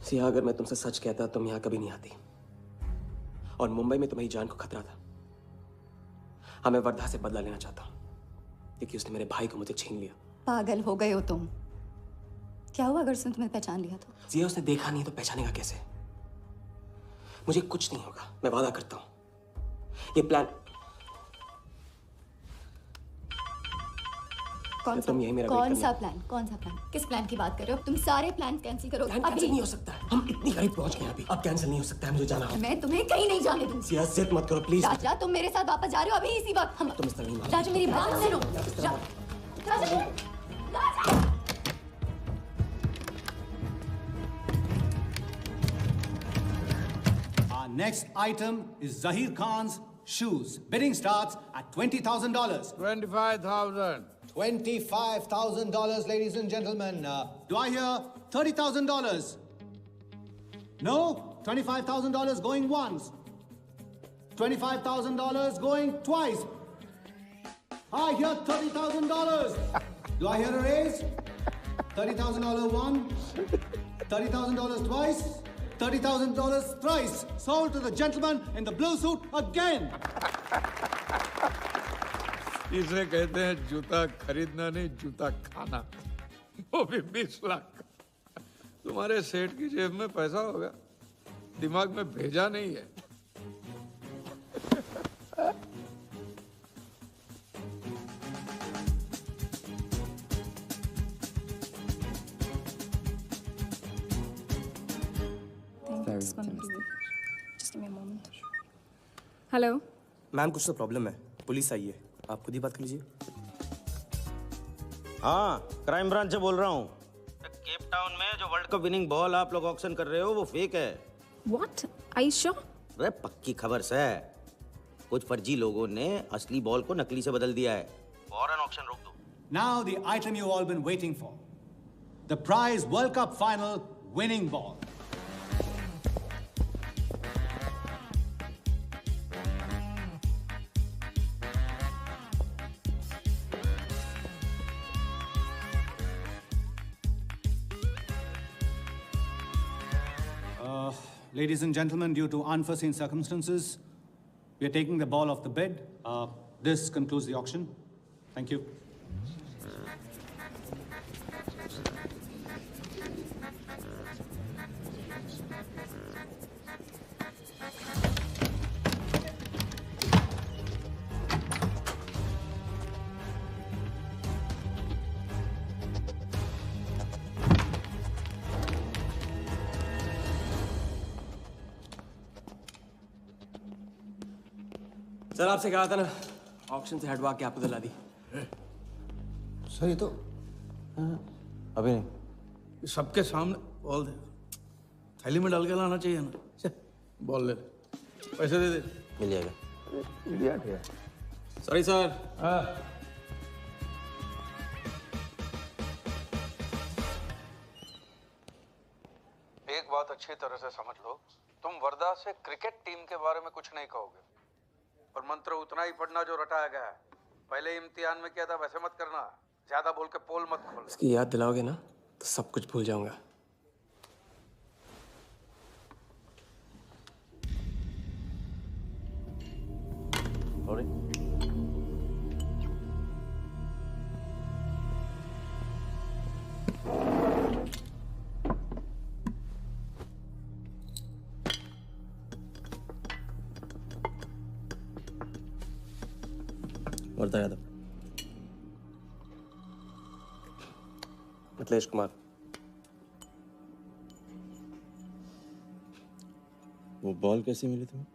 सिया, अगर मैं तुमसे सच कहता तुम यहाँ कभी नहीं आती। और मुंबई में तुम्हारी जान को खतरा था। हाँ, मैं वर्धा से बदला लेना चाहता हूँ क्योंकि उसने मेरे भाई को मुझे छीन लिया। पागल हो गए हो तुम। क्या हुआ अगर उसने तुम्हें पहचान लिया तो? सिया, उसने देखा नहीं तो पहचानेगा कैसे? मुझे कुछ नहीं होगा, मैं वादा करता हूँ। ये प्लान कौन सा प्लान? कौन सा प्लान? किस प्लान की बात कर रहे हो? तुम सारे प्लान कैंसिल करो। प्लान कैंसिल नहीं हो सकता है। हम इतनी करीब पहुंच गए अभी। अब कैंसिल नहीं हो सकता है, मुझे जाना होगा। मैं तुम्हें कहीं नहीं जाने दूंगी। सिया, जिद मत करो प्लीज। राजा, तुम मेरे साथ वापस जा रहे हो अभी इसी वक्त। हम तुम इस तरह नहीं मान। राजा, मेरी बात सुनो। राजा, Our next item is Zahir Khan's shoes. Bidding starts at $20,000. 25,000. $25,000, ladies and gentlemen. Do I hear $30,000? No? $25,000 going once, $25,000 going twice. I hear $30,000. Do I hear a raise? $30,000 one, $30,000 twice, $30,000 thrice. Sold to the gentleman in the blue suit again. इसे कहते हैं जूता खरीदना नहीं, जूता खाना, वो भी 20 लाख। तुम्हारे सेठ की जेब में पैसा होगा, दिमाग में भेजा नहीं है। हेलो मैम, कुछ तो प्रॉब्लम है, पुलिस आई है, आप खुद ही बात कर लीजिए। हाँ, क्राइम ब्रांच से बोल रहा हूँ। केप टाउन में जो वर्ल्ड कप विनिंग बॉल आप लोग ऑक्शन कर रहे हो वो फेक है। What? Are you sure? अरे पक्की खबर से। कुछ फर्जी लोगों ने असली बॉल को नकली से बदल दिया है। फौरन ऑक्शन रोक दो। Now the item you all been waiting for. The prize World Cup final winning ball. Ladies and gentlemen, due to unforeseen circumstances, we are taking the ball off the bid. This concludes the auction. Thank you. Sir, आपसे कहा था ना, auction से हटवा के आपको दिला दी। Sir ये तो अभी नहीं, सबके सामने बॉल दे, थैली में डाल के लाना चाहिए ना। बॉल ले, पैसे दे दे। मिल जाएगा। इडियट है। Sorry sir. एक बात अच्छी तरह से समझ लो, तुम वर्धा से क्रिकेट टीम के बारे में कुछ नहीं कहोगे, और मंत्र उतना ही पढ़ना जो रटाया गया है। पहले इम्तिहान में किया था वैसे मत करना, ज्यादा बोल के पोल मत खोल। इसकी याद दिलाओगे ना तो सब कुछ भूल जाऊंगा। वर्धा यादव, मिथिलेश कुमार। वो बॉल कैसे मिली तुम्हें?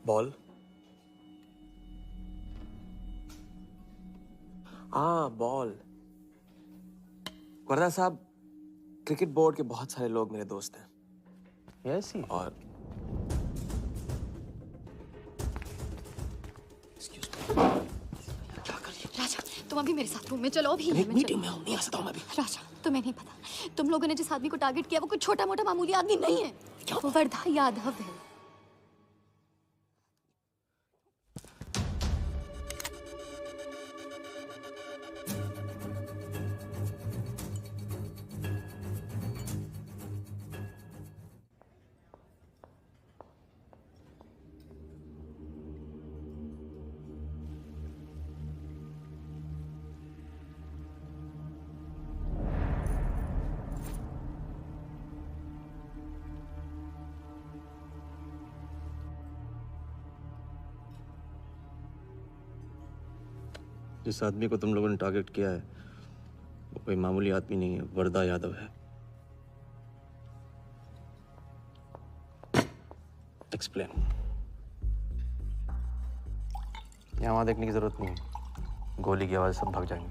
बॉल? हाँ, बॉल। वर्धा साहब, क्रिकेट बोर्ड के बहुत सारे लोग मेरे दोस्त हैं। ऐसी? और राजा, तुम अभी मेरे साथ रूम में चलो। अभी मीटिंग में हूँ, नहीं आ सकता हूँ मैं अभी। राजा, तुम्हें नहीं पता, तुम लोगों ने जिस आदमी को टारगेट किया वो कोई छोटा मोटा मामूली आदमी नहीं है। वो वर्धा यादव है। जिस आदमी को तुम लोगों ने टारगेट किया है वो कोई मामूली आदमी नहीं है, वर्धा यादव है। एक्सप्लेन। यहाँ वहाँ देखने की जरूरत नहीं है, गोली की आवाज सब भाग जाएंगे।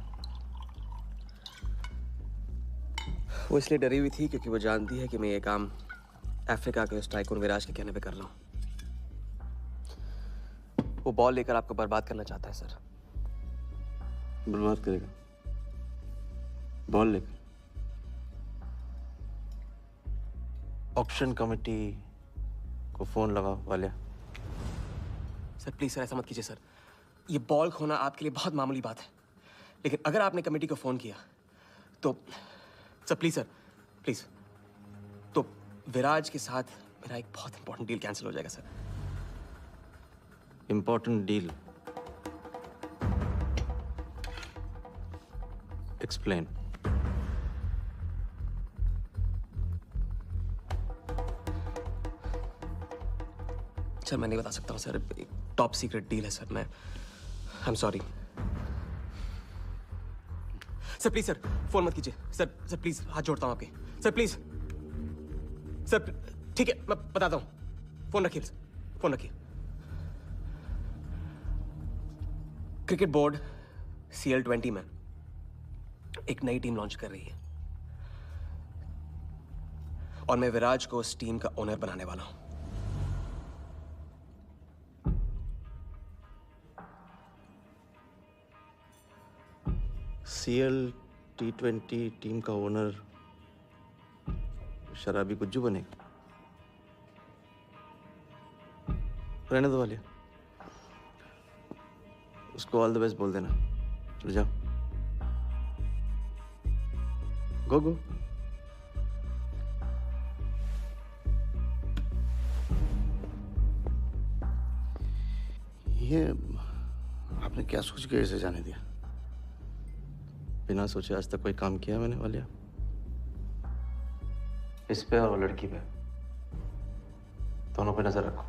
वो इसलिए डरी हुई थी क्योंकि वो जानती है कि मैं ये काम अफ्रीका के उस टाइकून विराज के कहने पे कर रहा हूँ। वो बॉल लेकर आपको बर्बाद करना चाहता है सर। बर्बाद करेगा? बॉल लेकर? ऑक्शन कमेटी को फोन लगाओ वालिया। सर प्लीज सर, ऐसा मत कीजिए सर। ये बॉल खोना आपके लिए बहुत मामूली बात है, लेकिन अगर आपने कमेटी को फोन किया तो सर प्लीज सर, प्लीज, तो विराज के साथ मेरा एक बहुत इंपॉर्टेंट डील कैंसिल हो जाएगा sir. Important deal? Explain. Sir मैं नहीं बता सकता हूँ सर, एक टॉप सीक्रेट डील है सर। मैं I am sorry sir. Please sir phone मत कीजिए सर। सर प्लीज हाथ जोड़ता हूँ आपके सर, प्लीज सर। ठीक है मैं बताता हूँ, फोन रखिए फोन रखिए। क्रिकेट बोर्ड CL20 में एक नई टीम लॉन्च कर रही है और मैं विराज को उस टीम का ओनर बनाने वाला हूं। CL T20 टीम का ओनर शराबी गुज्जू बनेगा? रहने दो वालिया, उसको ऑल द बेस्ट बोल देना। चलो जाओ, गो गो। ये आपने क्या सोच के इसे जाने दिया? बिना सोचे आज तक कोई काम किया मैंने वालिया? इस पे और लड़की पे, दोनों पे नजर रखो।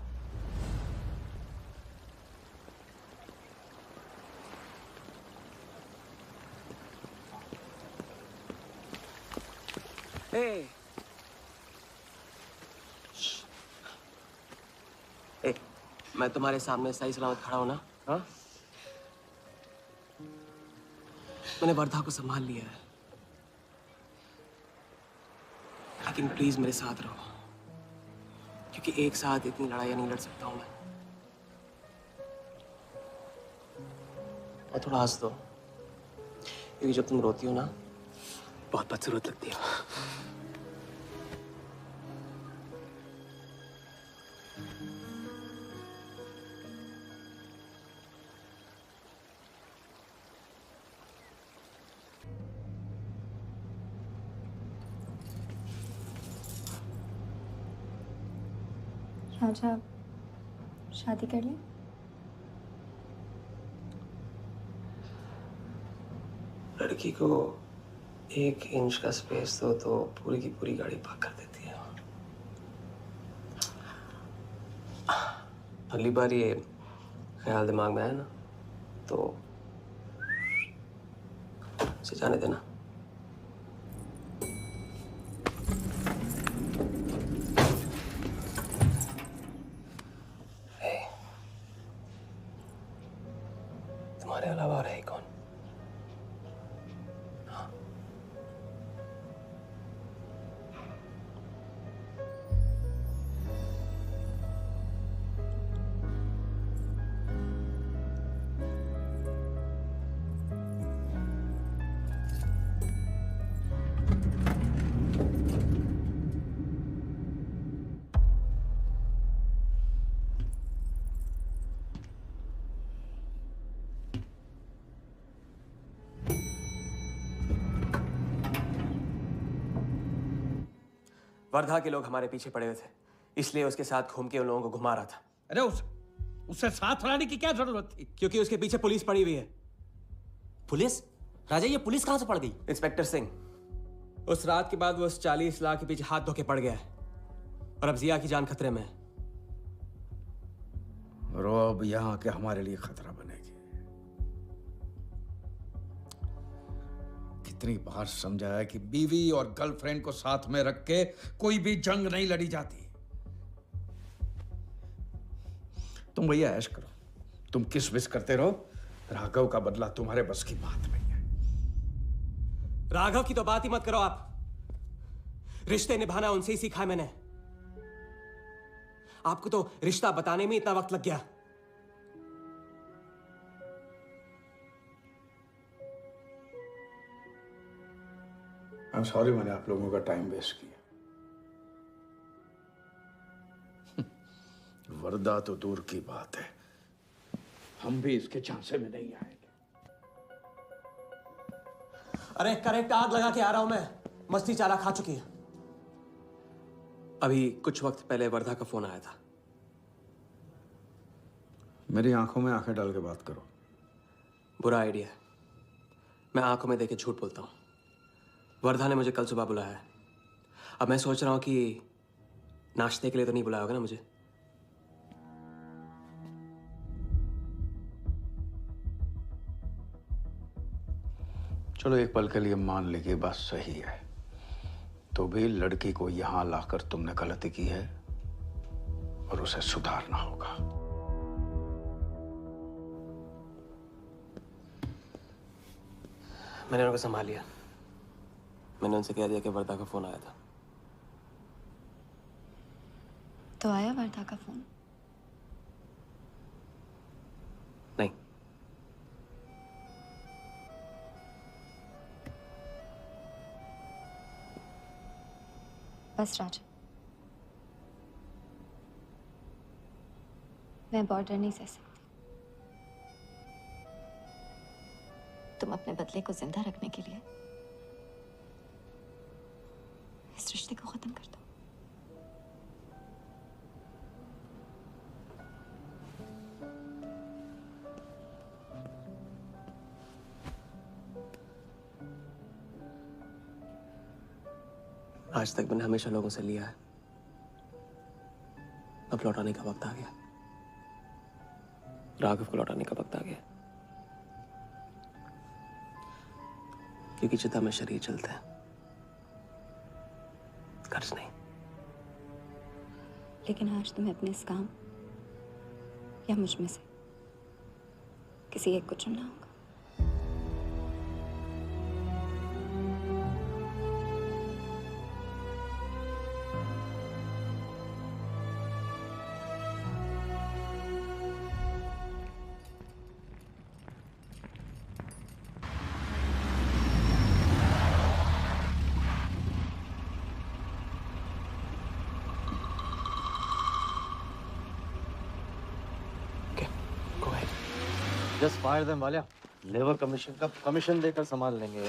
ए, मैं तुम्हारे सामने सही सलामत खड़ा हूं ना? हाँ, मैंने वर्धा को संभाल लिया है, लेकिन प्लीज मेरे साथ रहो, क्योंकि एक साथ इतनी लड़ाइयां नहीं लड़ सकता हूं मैं। और थोड़ा हंस दो, क्योंकि जब तुम रोती हो ना बहुत बदसूरत लगती हो। राजा शादी कर ले। लड़की को 1 इंच का स्पेस दो तो पूरी की पूरी गाड़ी पार्क कर देती है। अगली बार ये ख्याल दिमाग में आया ना तो इसे जाने देना। तुम्हारे अलावा और है कौन? वर्धा के लोग हमारे पीछे पड़े हुए थे, इसलिए उसके साथ घूम के उन लोगों को घुमा रहा था। अरे उससे साथ लाने की क्या जरूरत थी? क्योंकि उसके पीछे पुलिस पड़ी हुई है। पुलिस? राजा ये पुलिस कहां से पड़ गई? इंस्पेक्टर सिंह, उस रात के बाद वो उस 40 लाख के पीछे हाथ धो के पड़ गया है और अब जिया की जान खतरे में है। और वो अब यहाँ के हमारे लिए खतरा बनेगी। कितनी बार समझाया कि बीवी और गर्लफ्रेंड को साथ में रख के कोई भी जंग नहीं लड़ी जाती। तुम भैया ऐश करो, तुम किस विस करते रहो, राघव का बदला तुम्हारे बस की बात नहीं है। राघव की तो बात ही मत करो आप, रिश्ते निभाना उनसे ही सीखा है मैंने। आपको तो रिश्ता बताने में इतना वक्त लग गया। I'm sorry मैंने आप लोगों का टाइम वेस्ट किया। वर्दा तो दूर की बात है, हम भी इसके झांसे में नहीं आएंगे। अरे करेक्ट आग लगा के आ रहा हूं मैं। मस्ती चाला खा चुकी है। अभी कुछ वक्त पहले वर्धा का फोन आया था। मेरी आंखों में आंखें डाल के बात करो। बुरा आइडिया है। मैं आंखों में देखे झूठ बोलता हूं। वर्धा ने मुझे कल सुबह बुलाया है। अब मैं सोच रहा हूं कि नाश्ते के लिए तो नहीं बुलाया होगा ना मुझे। चलो एक पल के लिए मान ली कि बात सही है, तो भी लड़की को यहां लाकर तुमने गलती की है और उसे सुधारना होगा। मैंने उनको संभाल लिया। मैंने उनसे कह दिया कि वर्धा का फोन आया था। तो आया वर्धा का फोन? नहीं। बस राजा, मैं बॉर्डर नहीं सह सकती। तुम अपने बदले को जिंदा रखने के लिए इस रिश्ते को खत्म कर दो। आज तक मैंने हमेशा लोगों से लिया है। अब लौटाने का वक्त आ गया। राघव को लौटाने का वक्त आ गया। क्योंकि चिता में शरीर चलते हैं, कर्ज नहीं। लेकिन आज तुम्हें अपने इस काम या मुझ में से किसी एक को चुनना होगा। Just fire them Walia. Labour commission का कमीशन देकर संभाल लेंगे।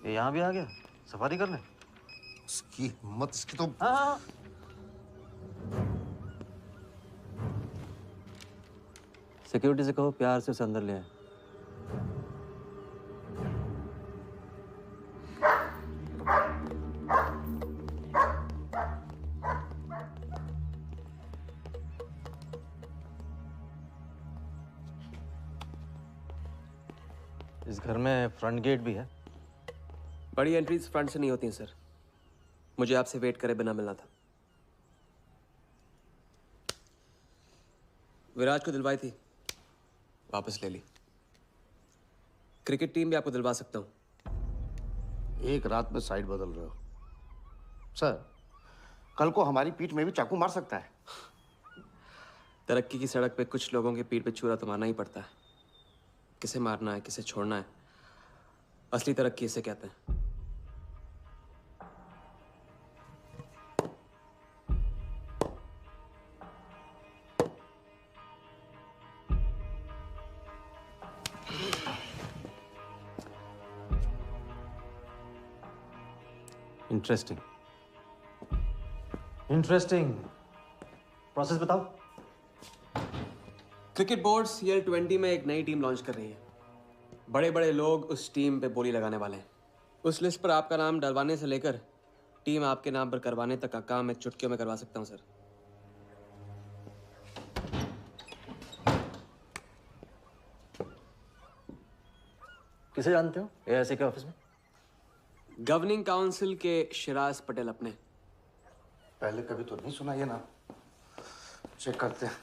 ये यहाँ भी आ गया सफारी करने। उसकी हिम्मत, इसकी तो। हाँ। सिक्योरिटी से कहो प्यार से उसे अंदर ले आए। इस घर में फ्रंट गेट भी है। बड़ी एंट्रीज फ्रंट से नहीं होती हैं सर। मुझे आपसे वेट करे बिना मिलना था। विराज को दिलवाई थी, वापस ले ली। क्रिकेट टीम भी आपको दिलवा सकता हूं। एक रात में साइड बदल रहे हो सर। कल को हमारी पीठ में भी चाकू मार सकता है। तरक्की की सड़क पे कुछ लोगों की पीठ पे छुरा तो मारना ही पड़ता है। किसे मारना है, किसे छोड़ना है, असली तरक्की इसे कहते हैं। Interesting interesting. प्रोसेस बताओ। क्रिकेट बोर्ड CL20 में एक नई टीम लॉन्च कर रही है। बड़े बड़े लोग उस टीम पे बोली लगाने वाले हैं। उस लिस्ट पर आपका नाम डलवाने से लेकर टीम आपके नाम पर करवाने तक का काम मैं चुटकियों में करवा सकता हूं सर। किसे जानते हो AIC के ऑफिस में? गवर्निंग काउंसिल के शिराज पटेल अपने। पहले कभी तो नहीं सुना ये नाम। चेक करते हैं।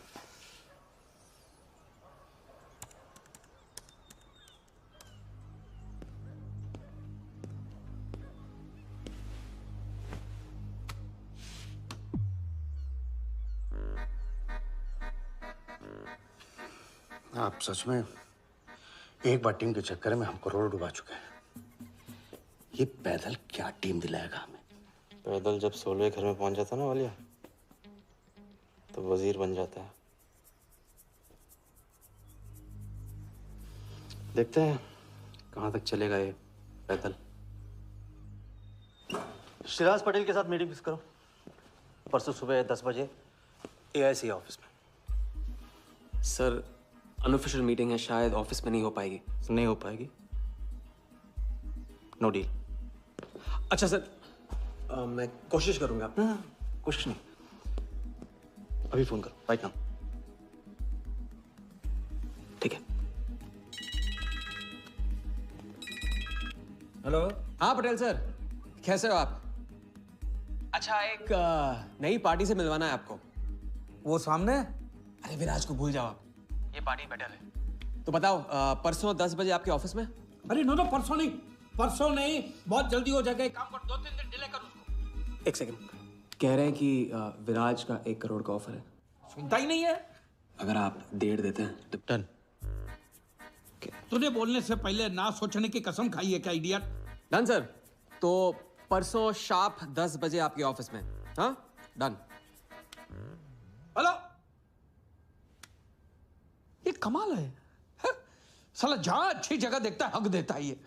आप सच में एक बार टीम के चक्कर में हम करोड़ डुबा चुके हैं। ये पैदल क्या टीम दिलाएगा हमें? पैदल जब 16वें घर में पहुंच जाता ना वालिया, तो वजीर बन जाता है। देखते हैं कहाँ तक चलेगा ये पैदल। शिराज पटेल के साथ मीटिंग फिक्स करो, परसों सुबह 10 बजे AIC ऑफिस में। सर अनऑफिशियल मीटिंग है, शायद ऑफिस में नहीं हो पाएगी। नहीं हो पाएगी, नो डील। अच्छा सर, मैं कोशिश करूंगा। कुछ नहीं, अभी फोन करो राइट नाउ। ठीक है। हेलो। हाँ पटेल सर, कैसे हो आप? अच्छा, एक नई पार्टी से मिलवाना है आपको। वो सामने? अरे विराज को भूल जाओ आप, ये पार्टी बेटर है। तो बताओ, परसों 10 बजे आपके ऑफिस में? अरे नो परसों नहीं, बहुत जल्दी हो जाएगा। एक काम कर, 2-3 दिन डिले कर उसको। एक सेकंड, कह रहे हैं कि विराज का 1 करोड़ का ऑफर है। सुनता ही नहीं है। अगर आप 1.5 देते हैं तो डन। तूने बोलने से पहले ना सोचने की कसम खाई है क्या इडियट? डन सर, तो परसों शार्प 10 बजे आपके ऑफिस में। हाँ डन। हेलो, ये कमाल है, साला जहां अच्छी जगह देखता है हक देता है ये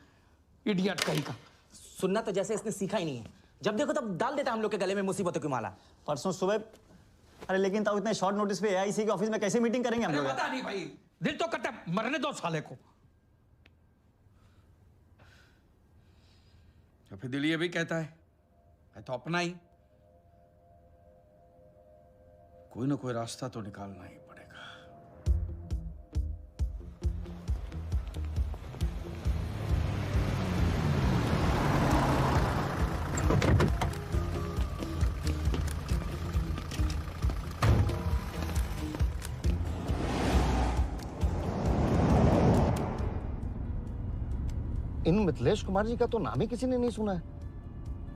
इडियट कहीं का। सुनना तो जैसे इसने सीखा ही नहीं है, जब देखो तब डाल देता हम लोग के गले में मुसीबतों की माला। परसों सुबह, अरे लेकिन तब इतने शॉर्ट नोटिस पे AIC के ऑफिस में कैसे मीटिंग करेंगे हम लोग? पता नहीं भाई, दिल तो करता है मरने दो साले को। तो फिर दिल ये भी कहता है मैं तो अपना ही, कोई ना कोई रास्ता तो निकालना ही पड़ेगा। इन मिथिलेश कुमार जी का तो नाम ही किसी ने नहीं सुना है।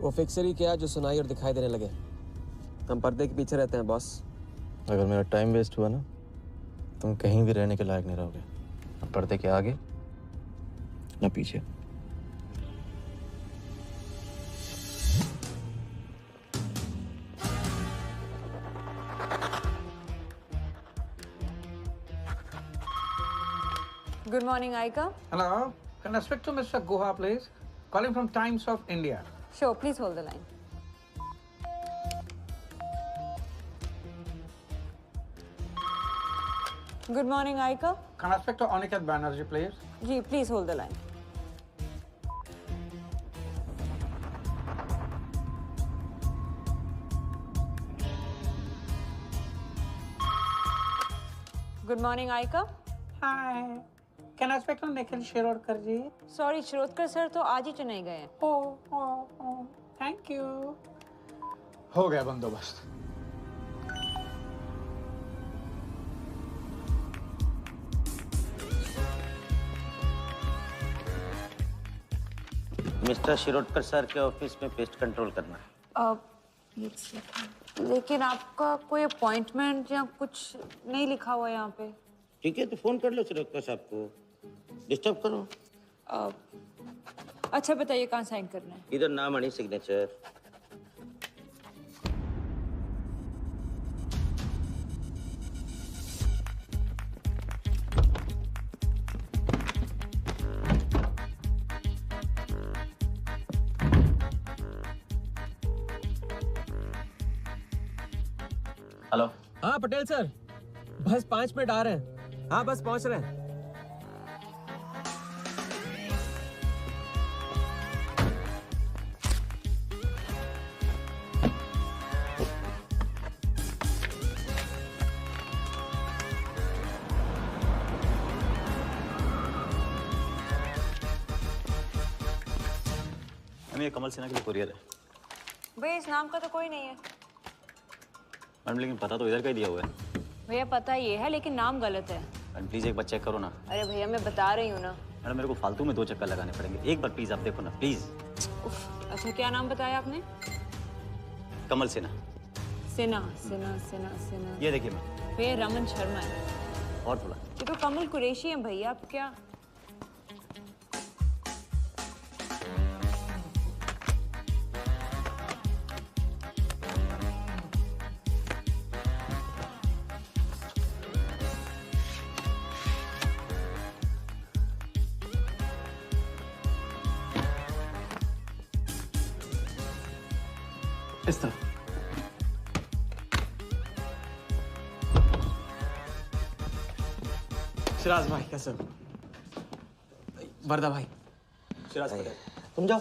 वो फिक्सर ही क्या जो सुनाई और दिखाई देने लगे। हम पर्दे के पीछे रहते हैं बॉस। अगर मेरा टाइम वेस्ट हुआ ना, तुम कहीं भी रहने के लायक नहीं रहोगे, ना पर्दे के आगे ना पीछे। Good morning, Aika. Hello, can I speak to Mr. Guha, please? Calling from Times of India. Sure, please hold the line. Good morning, Aika. Can I speak to Aniket Banerjee, please? Ji, please hold the line. Good morning, Aika. Hi. Can I speak to Nikhil Shirodkar ji? Sorry, Shirodkar sir तो आज ही चेन्नई गए हैं। Oh, thank you. हो गया बंदोबस्त। Mister Shirodkar sir के office में pest control करना। लेकिन आपका कोई अपॉइंटमेंट या कुछ नहीं लिखा हुआ यहाँ पे। ठीक है, तो फोन कर लो शिरोडकर साहब को, डिस्टर्ब करो। अच्छा बताइए कहाँ साइन करना है? इधर नाम आनी सिग्नेचर। हेलो। हाँ पटेल सर, बस 5 मिनट आ रहे हैं। हाँ बस पहुंच रहे हैं। ये कमल सिन्हा के लिए कुरियर है। भैया इस नाम का तो कोई नहीं है। मैडम लेकिन पता तो इधर का ही दिया हुआ है। भैया पता ये है लेकिन नाम गलत है। मैडम प्लीज एक बार चेक करो ना। अरे भैया मैं बता रही हूँ ना। मैडम मेरे को फालतू में 2 चक्कर लगाने पड़ेंगे, एक बार प्लीज आप देखो ना प्लीज। अच्छा क्या नाम बताया आपने? कमल सिन्हा। सिन्हा सिन्हा सिन्हा सिन्हा। ये देखिए मैम। भैया रमन शर्मा है। और थोड़ा। ये तो कमल कुरैशी है भैया, आप क्या? इस तरफ। शिराज भाई कैसे हो? वर्दा भाई। शिराज भाई तुम जाओ।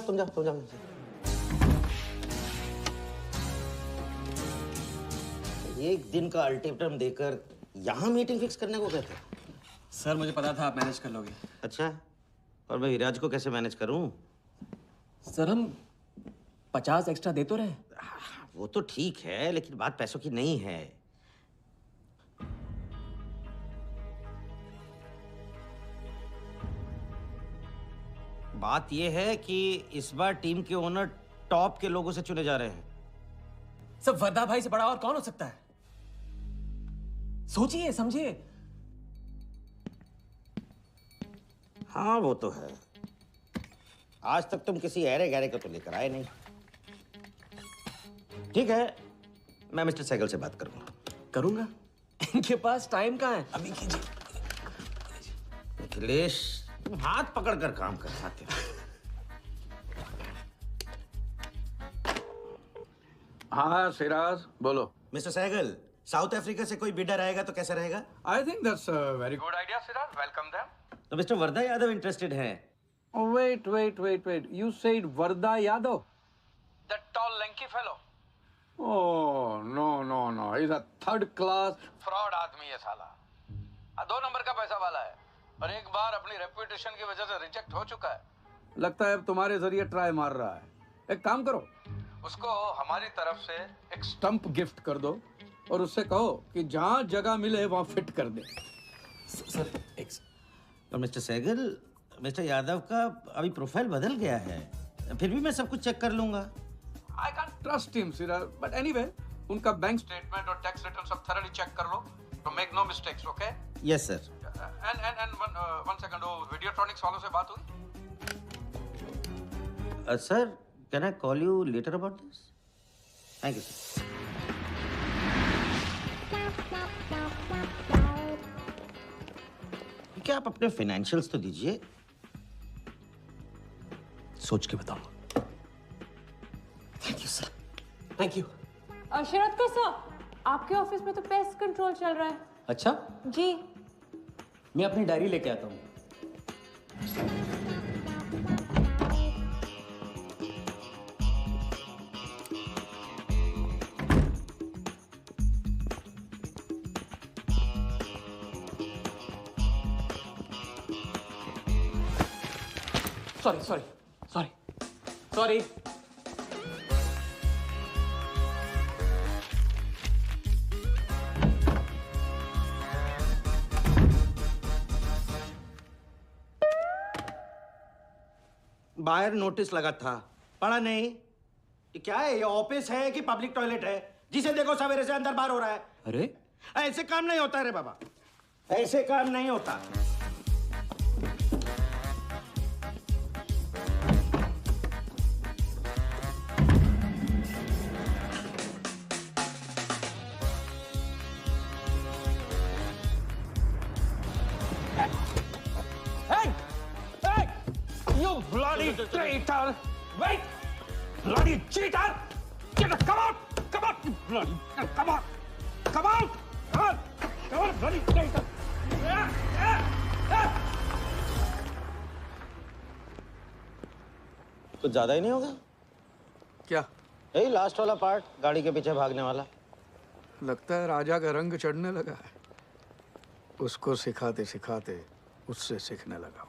एक दिन का अल्टीमेटम देकर यहाँ मीटिंग फिक्स करने को कहते? सर मुझे पता था आप मैनेज कर लोगे। अच्छा, और मैं विराज को कैसे मैनेज करूं? सर हम 50 एक्स्ट्रा दे तो रहे। वो तो ठीक है, लेकिन बात पैसों की नहीं है। बात यह है कि इस बार टीम के ओनर टॉप के लोगों से चुने जा रहे हैं। सब वर्दा भाई से बड़ा और कौन हो सकता है? सोचिए समझिए। हाँ वो तो है। आज तक तुम किसी ऐरे गैरे को तो लेकर आए नहीं। ठीक है, मैं मिस्टर सहगल से बात करूंगा। इनके पास टाइम कहाँ है? अभी कीजिए। अखिलेश, तुम हाथ पकड़कर काम कर पाते हो। हाँ सिराज, बोलो। मिस्टर सहगल, साउथ अफ्रीका से कोई बिडर आएगा तो कैसा रहेगा? I think that's a very good idea Siraj, welcome them. तो मिस्टर वर्दा यादव इंटरेस्टेड हैं? Wait. You said Varda Yadav? That tall, lanky fellow? Oh, no. He's a third class fraud आदमी है साला। 2 नंबर का पैसा वाला है और एक बार अपनी रेपुटेशन की वजह से रिजेक्ट हो चुका है। लगता है अब तुम्हारे जरिए ट्राई मार रहा है। एक काम करो, उसको हमारी तरफ से एक स्टंप गिफ्ट कर दो और उससे कहो कि जहाँ जगह मिले वहाँ फिट कर दे। सर एक और मिस्टर सहगल, मिस्टर यादव का अभी प्रोफाइल बदल गया है, फिर भी मैं सब कुछ चेक कर लूंगा। I can't trust him, Siraj. But anyway, उनका बैंक स्टेटमेंट और टैक्स रिटर्न सब thoroughly चेक कर लो, तो make no mistakes, okay? Yes, sir. And one second, वो Videotronics वालों से बात हुई? Sir, can I call you later about this? Thank you, sir. क्या आप अपने फाइनेंशियल्स तो दीजिए। सोच के बताऊंगा। Thank you sir, thank you. Sharad sir, आपके ऑफिस में तो पेस्ट कंट्रोल चल रहा है। अच्छा, जी। मैं अपनी डायरी लेके आता हूँ। सॉरी। बाहर नोटिस लगा था, पढ़ा नहीं? ये क्या है? ये ऑफिस है कि पब्लिक टॉयलेट है? जिसे देखो सवेरे से अंदर बाहर हो रहा है। अरे ऐसे काम नहीं होता रे बाबा, ऐसे काम नहीं होता। Bloody traitor! Wait! Bloody cheater! Come out! You bloody... Come out! Come on, bloody traitor! कुछ ज्यादा ही नहीं होगा क्या? यही लास्ट वाला पार्ट, गाड़ी के पीछे भागने वाला। लगता है राजा का रंग चढ़ने लगा है। उसको सिखाते सिखाते उससे सीखने लगा हूं।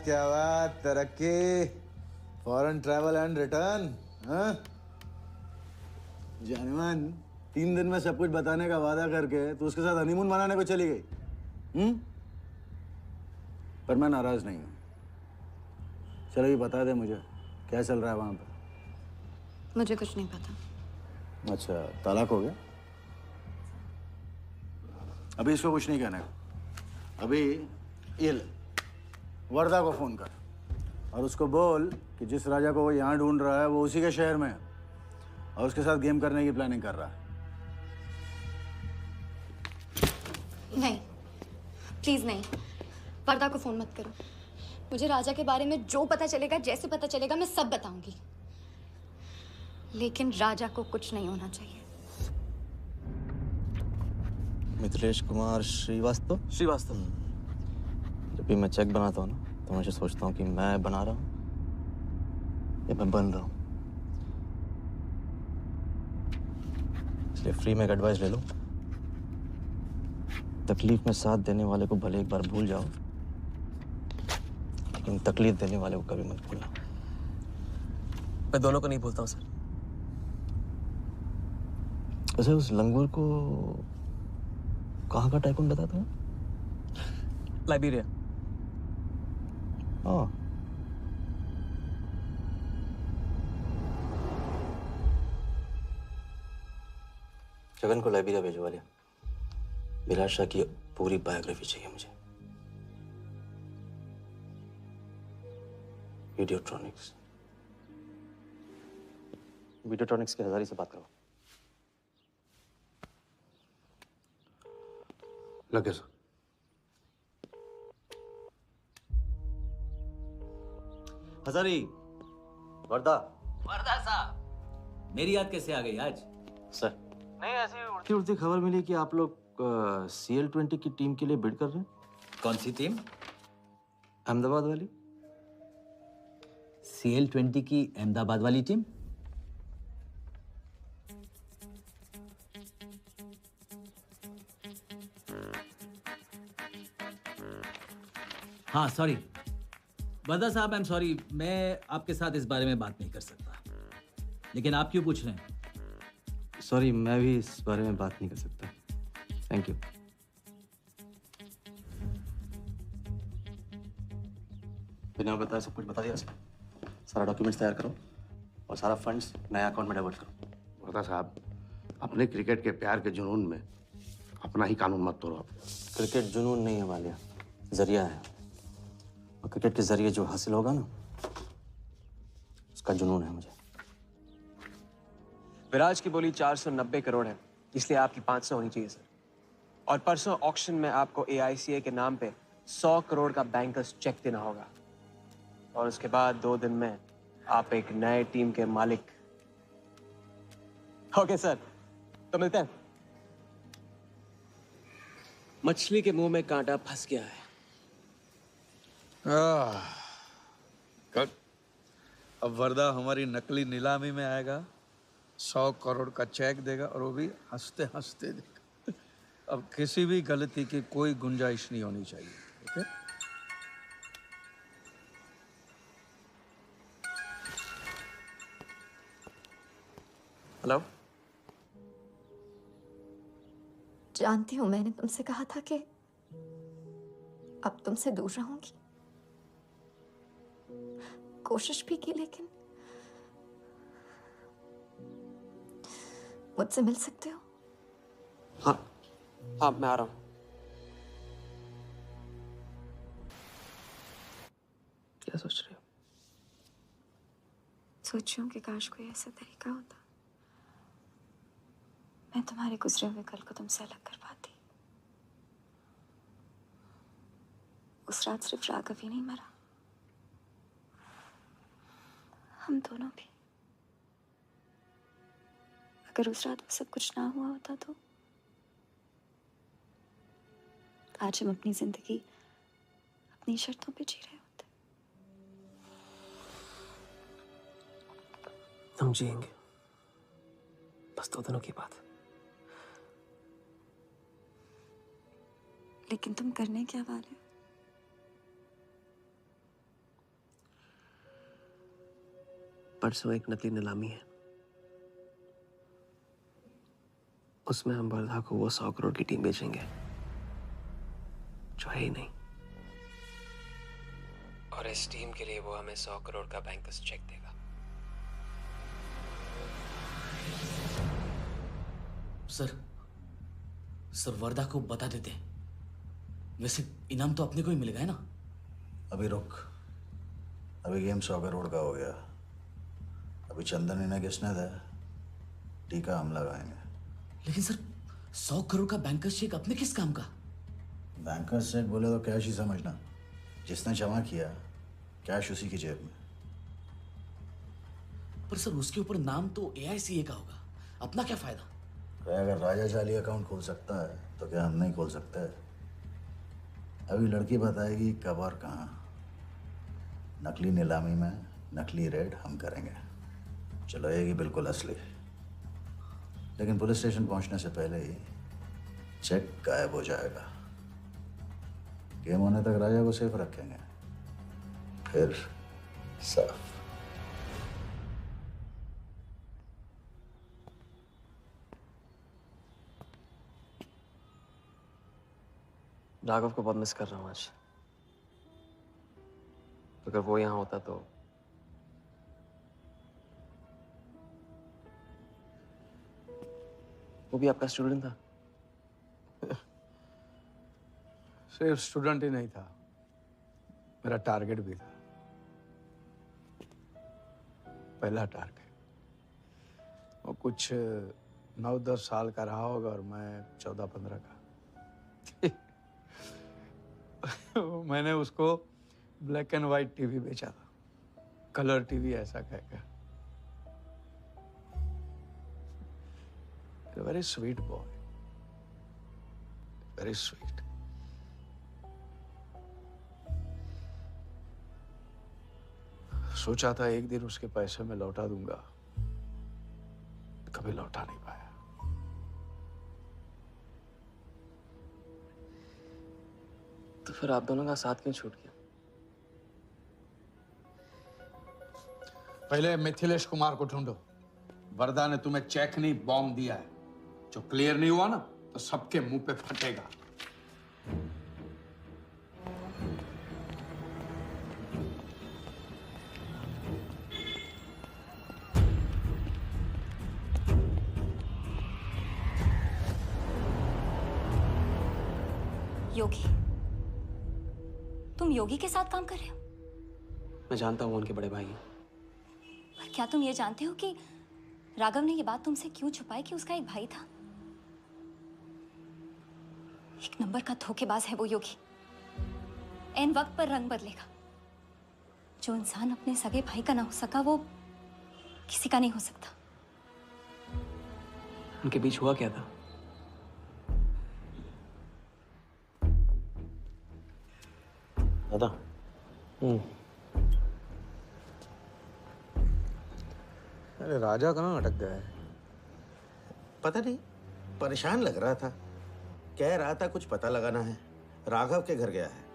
क्या बात, तरक्की, फॉरेन ट्रैवल एंड रिटर्न। हाँ जानवन, 3 दिन में सब कुछ बताने का वादा करके तू उसके साथ हनीमून मनाने को चली गई। पर मैं नाराज नहीं हूँ। चलो ये बता दे मुझे, क्या चल रहा है वहां पर? मुझे कुछ नहीं पता। अच्छा, तलाक हो गया? अभी इसको कुछ नहीं कहना है। अभी ये ले, वर्दा को फोन कर और उसको बोल कि जिस राजा को वो यहाँ ढूंढ रहा है वो उसी के शहर में है और उसके साथ गेम करने की प्लानिंग कर रहा है। नहीं, प्लीज नहीं। वर्दा को फोन मत करो। मुझे राजा के बारे में जो पता चलेगा, जैसे पता चलेगा, मैं सब बताऊंगी। लेकिन राजा को कुछ नहीं होना चाहिए। मिथिलेश कुमार श्रीवास्तव। जब भी मैं चेक बनाता हूँ ना, तो मुझे सोचता हूँ कि मैं बना रहा हूँ या मैं बन रहा हूँ। इसलिए फ्री में एक एडवाइस ले लो, तकलीफ में साथ देने वाले को भले एक बार भूल जाओ, लेकिन तकलीफ देने वाले को कभी मत भूलना। मैं दोनों को नहीं भूलता हूँ सर। वैसे उस लंगूर को कहाँ का टाइकून बताते हो? लाइबेरिया। हाँ। जगन को लाइबेरिया भेजवा लिया। विराट शाह की पूरी बायोग्राफी चाहिए मुझे। वीडियोट्रॉनिक्स के हजारी से बात करो। लगे सर। हजारी, वर्दा। वर्दा साहब, मेरी याद कैसे आ गई आज? सर, नहीं ऐसी उड़ती उड़ती खबर मिली कि आप लोग CL20 की टीम के लिए बिड कर रहे हैं। कौन सी टीम? अहमदाबाद वाली। CL20 की अहमदाबाद वाली टीम? हाँ सॉरी वर्दा साहब, आई एम सॉरी, मैं आपके साथ इस बारे में बात नहीं कर सकता। लेकिन आप क्यों पूछ रहे हैं? सॉरी, मैं भी इस बारे में बात नहीं कर सकता। Thank you. बिना बताए सब कुछ बता दिया सर। सारा डॉक्यूमेंट्स तैयार करो और सारा फंड्स नए अकाउंट में डाइवर्ट करो। वर्दा साहब, अपने क्रिकेट के प्यार के जुनून में अपना ही कानून मत तोड़ो। क्रिकेट जुनून नहीं है वालिया, जरिया है। और क्रिकेट के जरिए जो हासिल होगा ना, उसका जुनून है मुझे। विराज की बोली 490 करोड़ है, इसलिए आपकी 500 होनी चाहिए सर। और परसों ऑक्शन में आपको AICA के नाम पे 100 करोड़ का बैंकर्स चेक देना होगा। और उसके बाद 2 दिन में आप एक नए टीम के मालिक। ओके सर, तो मिलते हैं। मछली के मुंह में कांटा फंस गया है। गुड। अब वर्दा हमारी नकली नीलामी में आएगा, 100 करोड़ का चेक देगा और वो भी हंसते हंसते देगा। अब किसी भी गलती की कोई गुंजाइश नहीं होनी चाहिए। ओके? हेलो। जानती हूँ मैंने तुमसे कहा था कि अब तुमसे दूर रहूंगी। कोशिश भी की, लेकिन मुझसे मिल सकते हो? हाँ, मैं आ रहा हूँ। क्या सोच रही हो? सोच रही हूँ कि काश कोई ऐसा तरीका होता, मैं तुम्हारे गुजरे हुए कल को तुमसे अलग कर पाती। उस रात सिर्फ राघव ही नहीं मरा, हम दोनों भी। अगर उस रात वो सब कुछ ना हुआ होता तो आज हम अपनी जिंदगी अपनी शर्तों पे जी रहे होते। हम जिएंगे, बस 2 दिनों की बात है। लेकिन तुम करने क्या वाले हो? परसों एक नकली नीलामी है, उसमें हम वर्धा को वो 100 करोड़ की टीम बेचेंगे जो है ही नहीं। और इस टीम के लिए वो हमें 100 करोड़ का बैंकर्स चेक देगा। सर वर्दा को बता देते हैं। वैसे इनाम तो अपने को ही मिलेगा है ना? अभी रुक, अभी गेम 100 करोड़ का हो गया। अभी चंदन इन्हें किसने दिया? टीका हम लगाएंगे। लेकिन सर 100 करोड़ का बैंकर्स चेक अपने किस काम का? बैंकर्स चेक बोले तो कैश ही समझना। जिसने जमा किया कैश उसी की जेब में। पर सर उसके ऊपर नाम तो AICA का होगा, अपना क्या फायदा? अगर राजा जाली अकाउंट खोल सकता है तो क्या हम नहीं खोल सकते? अभी लड़की बताएगी कब और कहाँ। नकली नीलामी में नकली रेड हम करेंगे। चलो ये बिल्कुल असली, लेकिन पुलिस स्टेशन पहुंचने से पहले ही चेक गायब हो जाएगा। गेम होने तक राजा को सेफ रखेंगे, फिर साफ। राघव को बहुत मिस कर रहा हूँ आज। अगर वो यहाँ होता तो वो भी आपका स्टूडेंट था? सिर्फ स्टूडेंट ही नहीं था, मेरा टारगेट भी था। पहला टारगेट। वो कुछ 9-10 साल का रहा होगा और मैं 14-15 का। मैंने उसको ब्लैक एंड व्हाइट टीवी बेचा था, कलर टीवी ऐसा कहकर। Very sweet boy, very sweet. सोचा था एक दिन उसके पैसे मैं लौटा दूंगा, कभी लौटा नहीं पाया। तो फिर आप दोनों का साथ क्यों छूट गया? पहले मिथिलेश कुमार को ढूंढो। वरदा ने तुम्हें चेक नहीं बॉम्ब दिया है। जो क्लियर नहीं हुआ ना तो सबके मुंह पे फटेगा। योगी, तुम योगी के साथ काम कर रहे हो? मैं जानता हूँ उनके बड़े भाई हैं। पर क्या तुम ये जानते हो कि राघव ने ये बात तुमसे क्यों छुपाई कि उसका एक भाई था? एक नंबर का धोखेबाज है वो योगी। एन वक्त पर रंग बदलेगा। जो इंसान अपने सगे भाई का ना हो सका वो किसी का नहीं हो सकता। उनके बीच हुआ क्या था? दादा। अरे राजा कहाँ अटक गया है? पता नहीं, परेशान लग रहा था। कह रहा था कुछ पता लगाना है। राघव के घर गया है।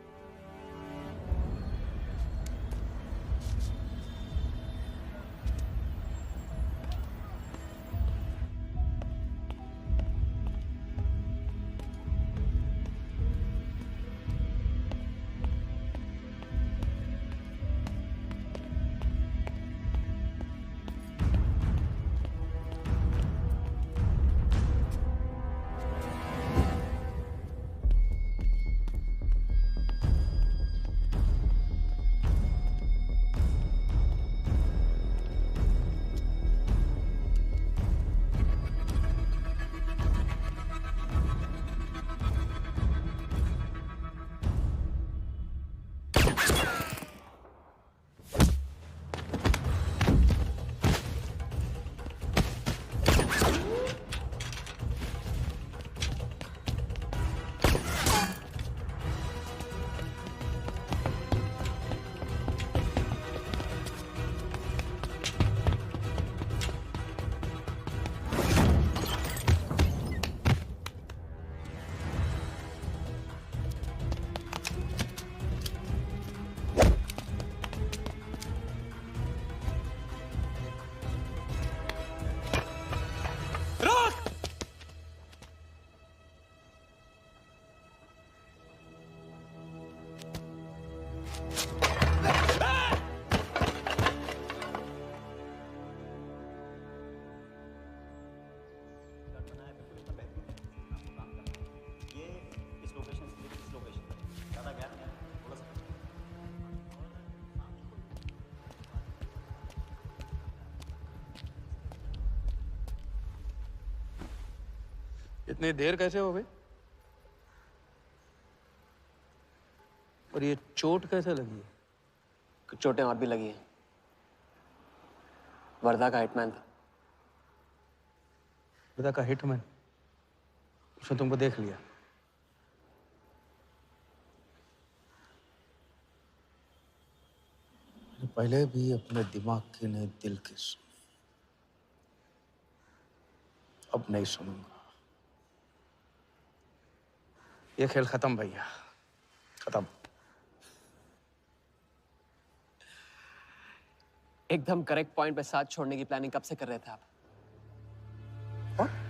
इतनी देर कैसे हो गई? और ये चोट कैसे लगी है? कुछ चोटें और भी लगी हैं। वर्धा का हिटमैन था। वर्धा का हिटमैन? उसने तुमको देख लिया? पहले भी अपने दिमाग की नहीं, दिल की सुनी। अब नहीं सुनूंगा। ये खेल खत्म भैया, खत्म। एकदम करेक्ट पॉइंट पे साथ छोड़ने की प्लानिंग कब से कर रहे थे आप?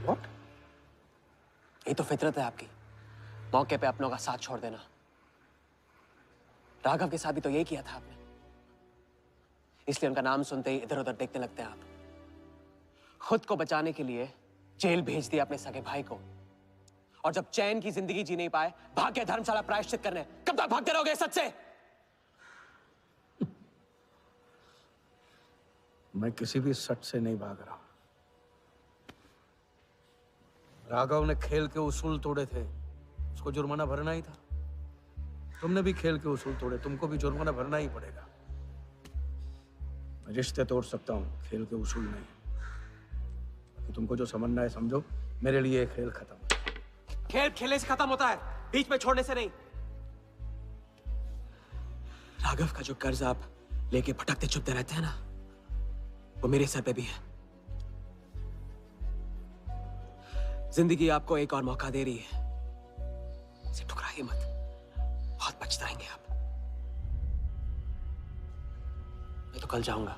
What? यही तो फितरत है आपकी, मौके पे अपनों का साथ छोड़ देना। राघव के साथ भी तो यही किया था आपने, इसलिए उनका नाम सुनते ही इधर उधर देखने लगते हैं आप। खुद को बचाने के लिए जेल भेज दिया अपने सगे भाई को, और जब चैन की जिंदगी जी नहीं पाए भाग के धर्मशाला प्रायश्चित करने। कब तक भागते रहोगे सच से? मैं किसी भी सच से नहीं भाग रहा। राघव ने खेल के उसूल तोड़े थे, उसको जुर्माना भरना ही था। तुमने भी खेल के उसूल तोड़े, तुमको भी जुर्माना भरना ही पड़ेगा। मैं रिश्ते तोड़ सकता हूँ, खेल के उसूल नहीं। तो तुमको जो समझना है समझो, मेरे लिए ये खेल खत्म। खेल खेलने से खत्म होता है, बीच में छोड़ने से नहीं। राघव का जो कर्ज आप लेके भटकते चुपते रहते हैं ना, वो मेरे सर पे भी है। जिंदगी आपको एक और मौका दे रही है, इसे ठुकराइए मत, बहुत पछताएंगे आप। मैं तो कल जाऊंगा,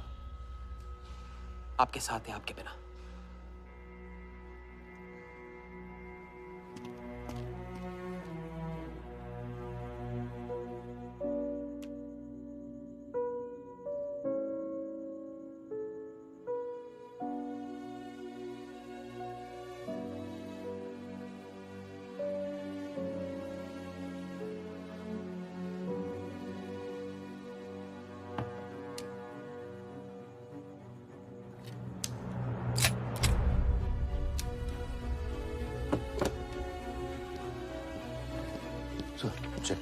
आपके साथ है, आपके बिना। चल।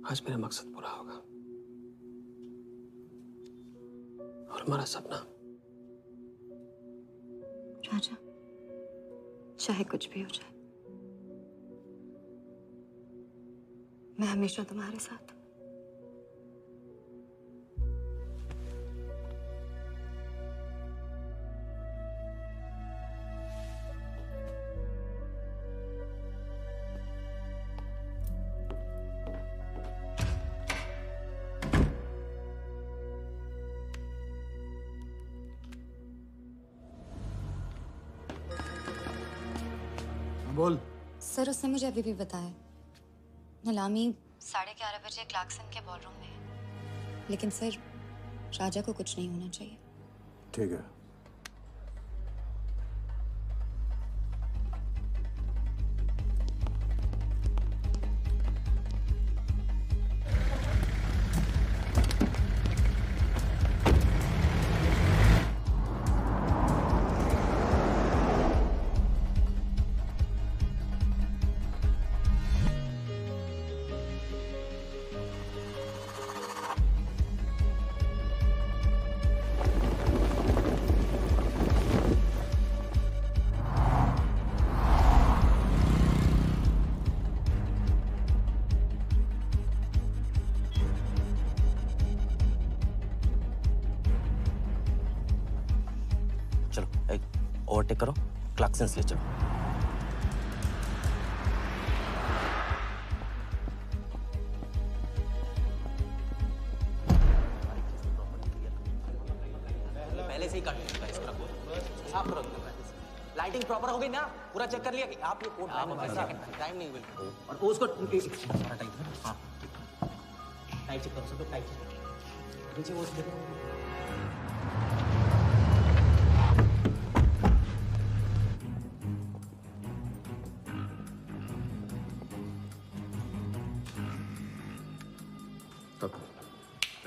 आज मेरा मकसद पूरा होगा, और हमारा सपना। राजा, चाहे कुछ भी हो जाए, मैं हमेशा तुम्हारे साथ। बोल। सर, उसने मुझे अभी भी बताया, नीलामी 11:30 बजे क्लार्कसन के बॉलरूम में है। लेकिन सर, राजा को कुछ नहीं होना चाहिए। ठीक है। ओवरटेक करो, क्लार्कसन ले चलो। पहले से ही काट चुका है, इसको रखो, साफ करो। लाइटिंग प्रॉपर हो गई ना? पूरा चेक कर लिया कि आप ये कोड टाइम नहीं बिल्कुल। और उसको सारा टाइम हाँ टाइट चेक करो, सब टाइट चेक नीचे वो देखो।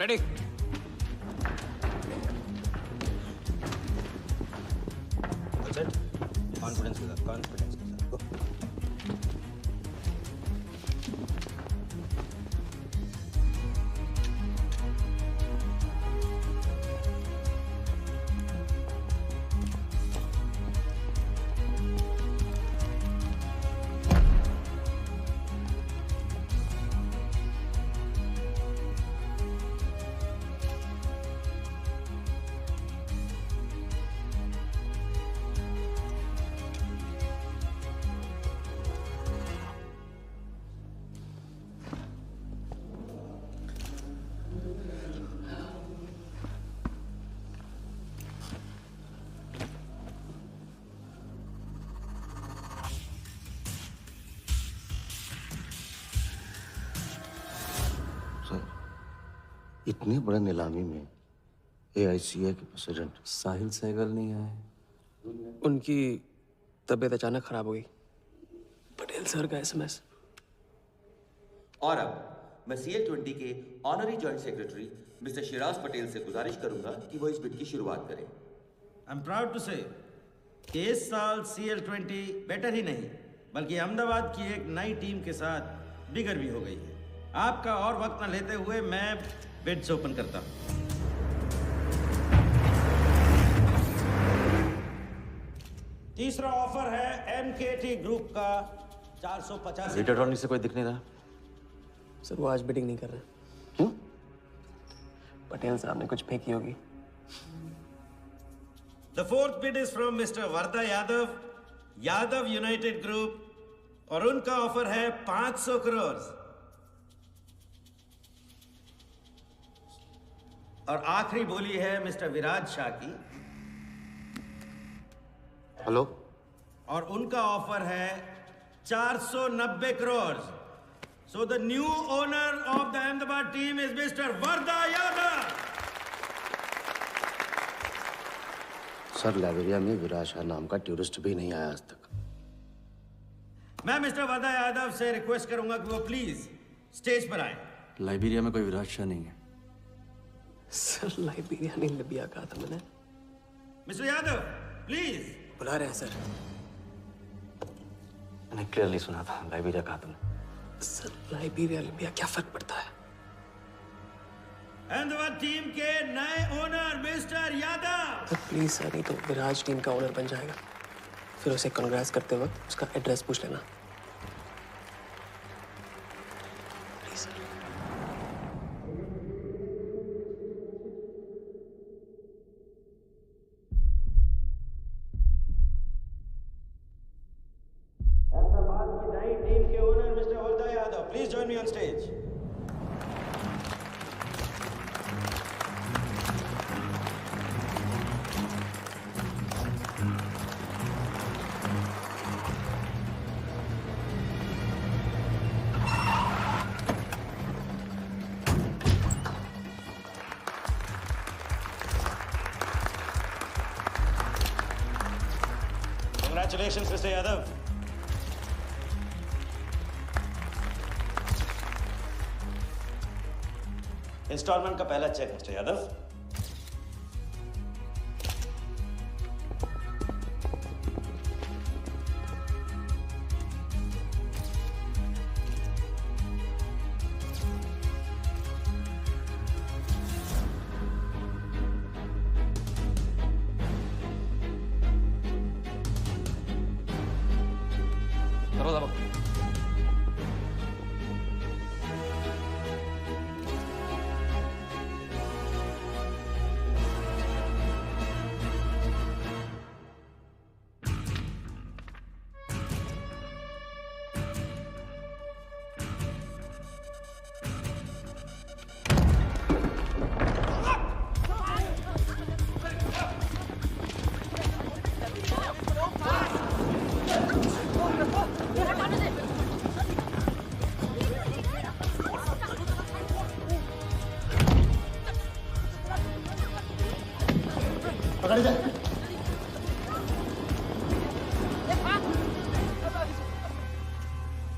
रेडी? कॉन्फिडेंस के साथ, कॉन्फिडेंस के साथ। इतने बड़े नीलामी में AICA के प्रेसिडेंट साहिल सहगल नहीं आए। उनकी तबीयत अचानक खराब हो गई। पटेल सर का SMS। और अब मैं CL20 के honorary joint secretary mister Shiraz Patel से गुजारिश करूंगा कि वो इस बिड की शुरुआत करें। आई एम प्राउड टू से कि इस साल CL20 बेटर ही नहीं बल्कि अहमदाबाद की एक नई टीम के साथ बिगर भी हो गई है। आपका और वक्त न लेते हुए मैं बिड्स ओपन करता हूं। तीसरा ऑफर है MKT ग्रुप का 450। रीट अटॉर्नी से कोई दिख नहीं रहा। सर वो आज बिडिंग नहीं कर रहे। क्यों? पटेल साहब ने कुछ फेंकी होगी। The fourth bid is from Mr. Varda Yadav, Yadav United group, और उनका ऑफर है 500 करोड़। और आखिरी बोली है मिस्टर विराज शाह की। हेलो। और उनका ऑफर है 490 crore. So the new owner of the Ahmedabad team is mister Varda Yadav. Sir Liberia में विराज शाह नाम का टूरिस्ट भी नहीं आया आज तक। मैं मिस्टर वर्दा यादव से रिक्वेस्ट करूंगा कि वो प्लीज स्टेज पर आए। लाइबेरिया में कोई विराज शाह नहीं है। सर लाइबेरिया नहीं लिबिया कहा था मैंने। Mister Yadav please. बुला रहे हैं सर। मैंने क्लियरली सुना था लाइबेरिया कहा तुमने। सर लाइबेरिया लिबिया क्या फर्क पड़ता है? अहमदाबाद टीम के नए owner mister Yadav. Sir please sir, नहीं तो विराज टीम का ओनर बन जाएगा। फिर उसे कांग्रेस करते वक्त उसका एड्रेस पूछ लेना। Please sir. अहमदाबाद की नई टीम के owner mister Varda Yadav, please join me on stage. Congratulations, Mr. Yadav. Instalment का पहला चेक मिस्टर यादव।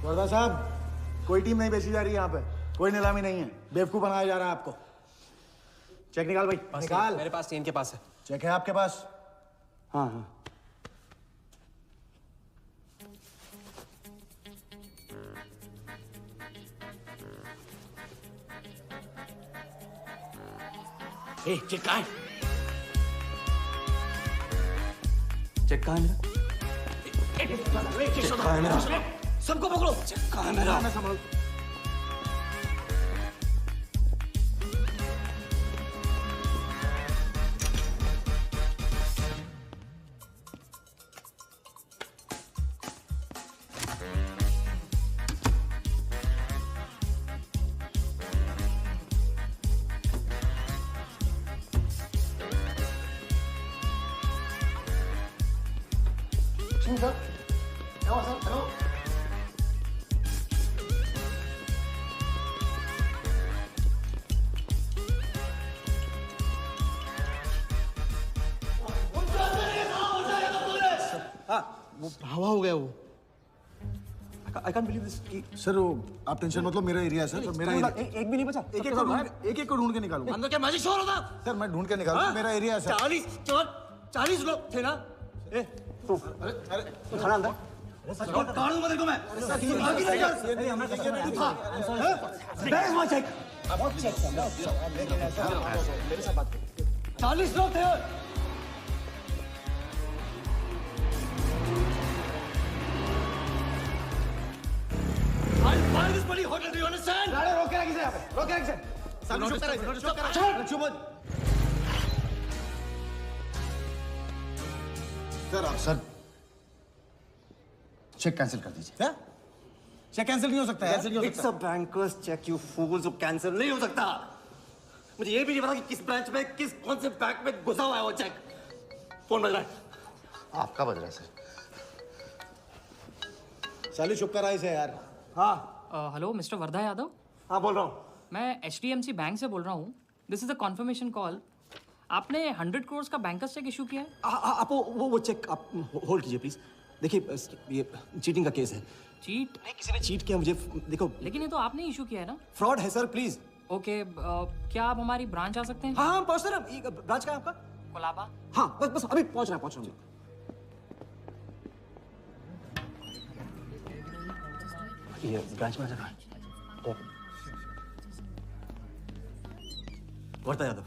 वर्दा साहब, कोई टीम नहीं बेची जा रही यहाँ पे। कोई नीलामी नहीं है। बेवकूफ बनाया जा रहा है आपको। चेक निकाल भाई, निकाल। मेरे पास नहीं, इनके पास है। चेक है आपके पास? हाँ हाँ। ए, चेक कहाँ है? चेक कहाँ है मेरा? चेक कहाँ है मेरा? सबको पकड़ो। चेक कहाँ है मेरा? संभाल। वो हवा हो गया वो। I can't believe this कि सर वो आप टेंशन मतलब मेरा एरिया है सर, तो मेरा एरिया। एक भी नहीं बचा। एक को ढूंढ के निकालूंगा। अंदर क्या मैजिक शो हो रहा था? सर मैं ढूंढ के निकालूंगा, मेरा एरिया है सर। 40 लोग थे ना? अरे खाना अंदर। काढ़ दूंगा तेरे को मैं। चेक। 40 लोग थे। Why this bloody hotel? Do you understand? रोक के रखिए यहाँ पे, रोक के रखिए। सामने चुप करा, चुप मत। सर चेक कैंसिल कर दीजिए। क्या? चेक कैंसिल नहीं हो सकता है? कैंसिल नहीं हो सकता। It's a banker's check, you fools. वो कैंसिल नहीं हो सकता। मुझे ये भी नहीं पता कि किस ब्रांच में, कौन से बैंक में घुसा हुआ है वो चेक। फोन बज रहा है। आपका बज रहा है सर। साली चुप करा इसे यार। हाँ हेलो मिस्टर वर्धा यादव। हाँ बोल रहा हूँ। मैं HDMC बैंक से बोल रहा हूँ। This is a confirmation call. आपने 100 करोड़ का बैंकर्स चेक इशू किया है? आप वो चेक आप होल्ड कीजिए प्लीज। देखिए ये चीटिंग का केस है। चीट? नहीं, किसी ने चीट किया मुझे, देखो। लेकिन ये तो आपने इशू किया है ना? फ्रॉड है सर, प्लीज। ओके क्या आप हमारी ब्रांच आ सकते हैं? हाँ पहुँच रहे। ब्रांच का है आपका? कोलाबा। हाँ बस अभी पहुँच रहा हूँ। ये ब्रांच मैनेजर कहाँ है? Wardha Yadav.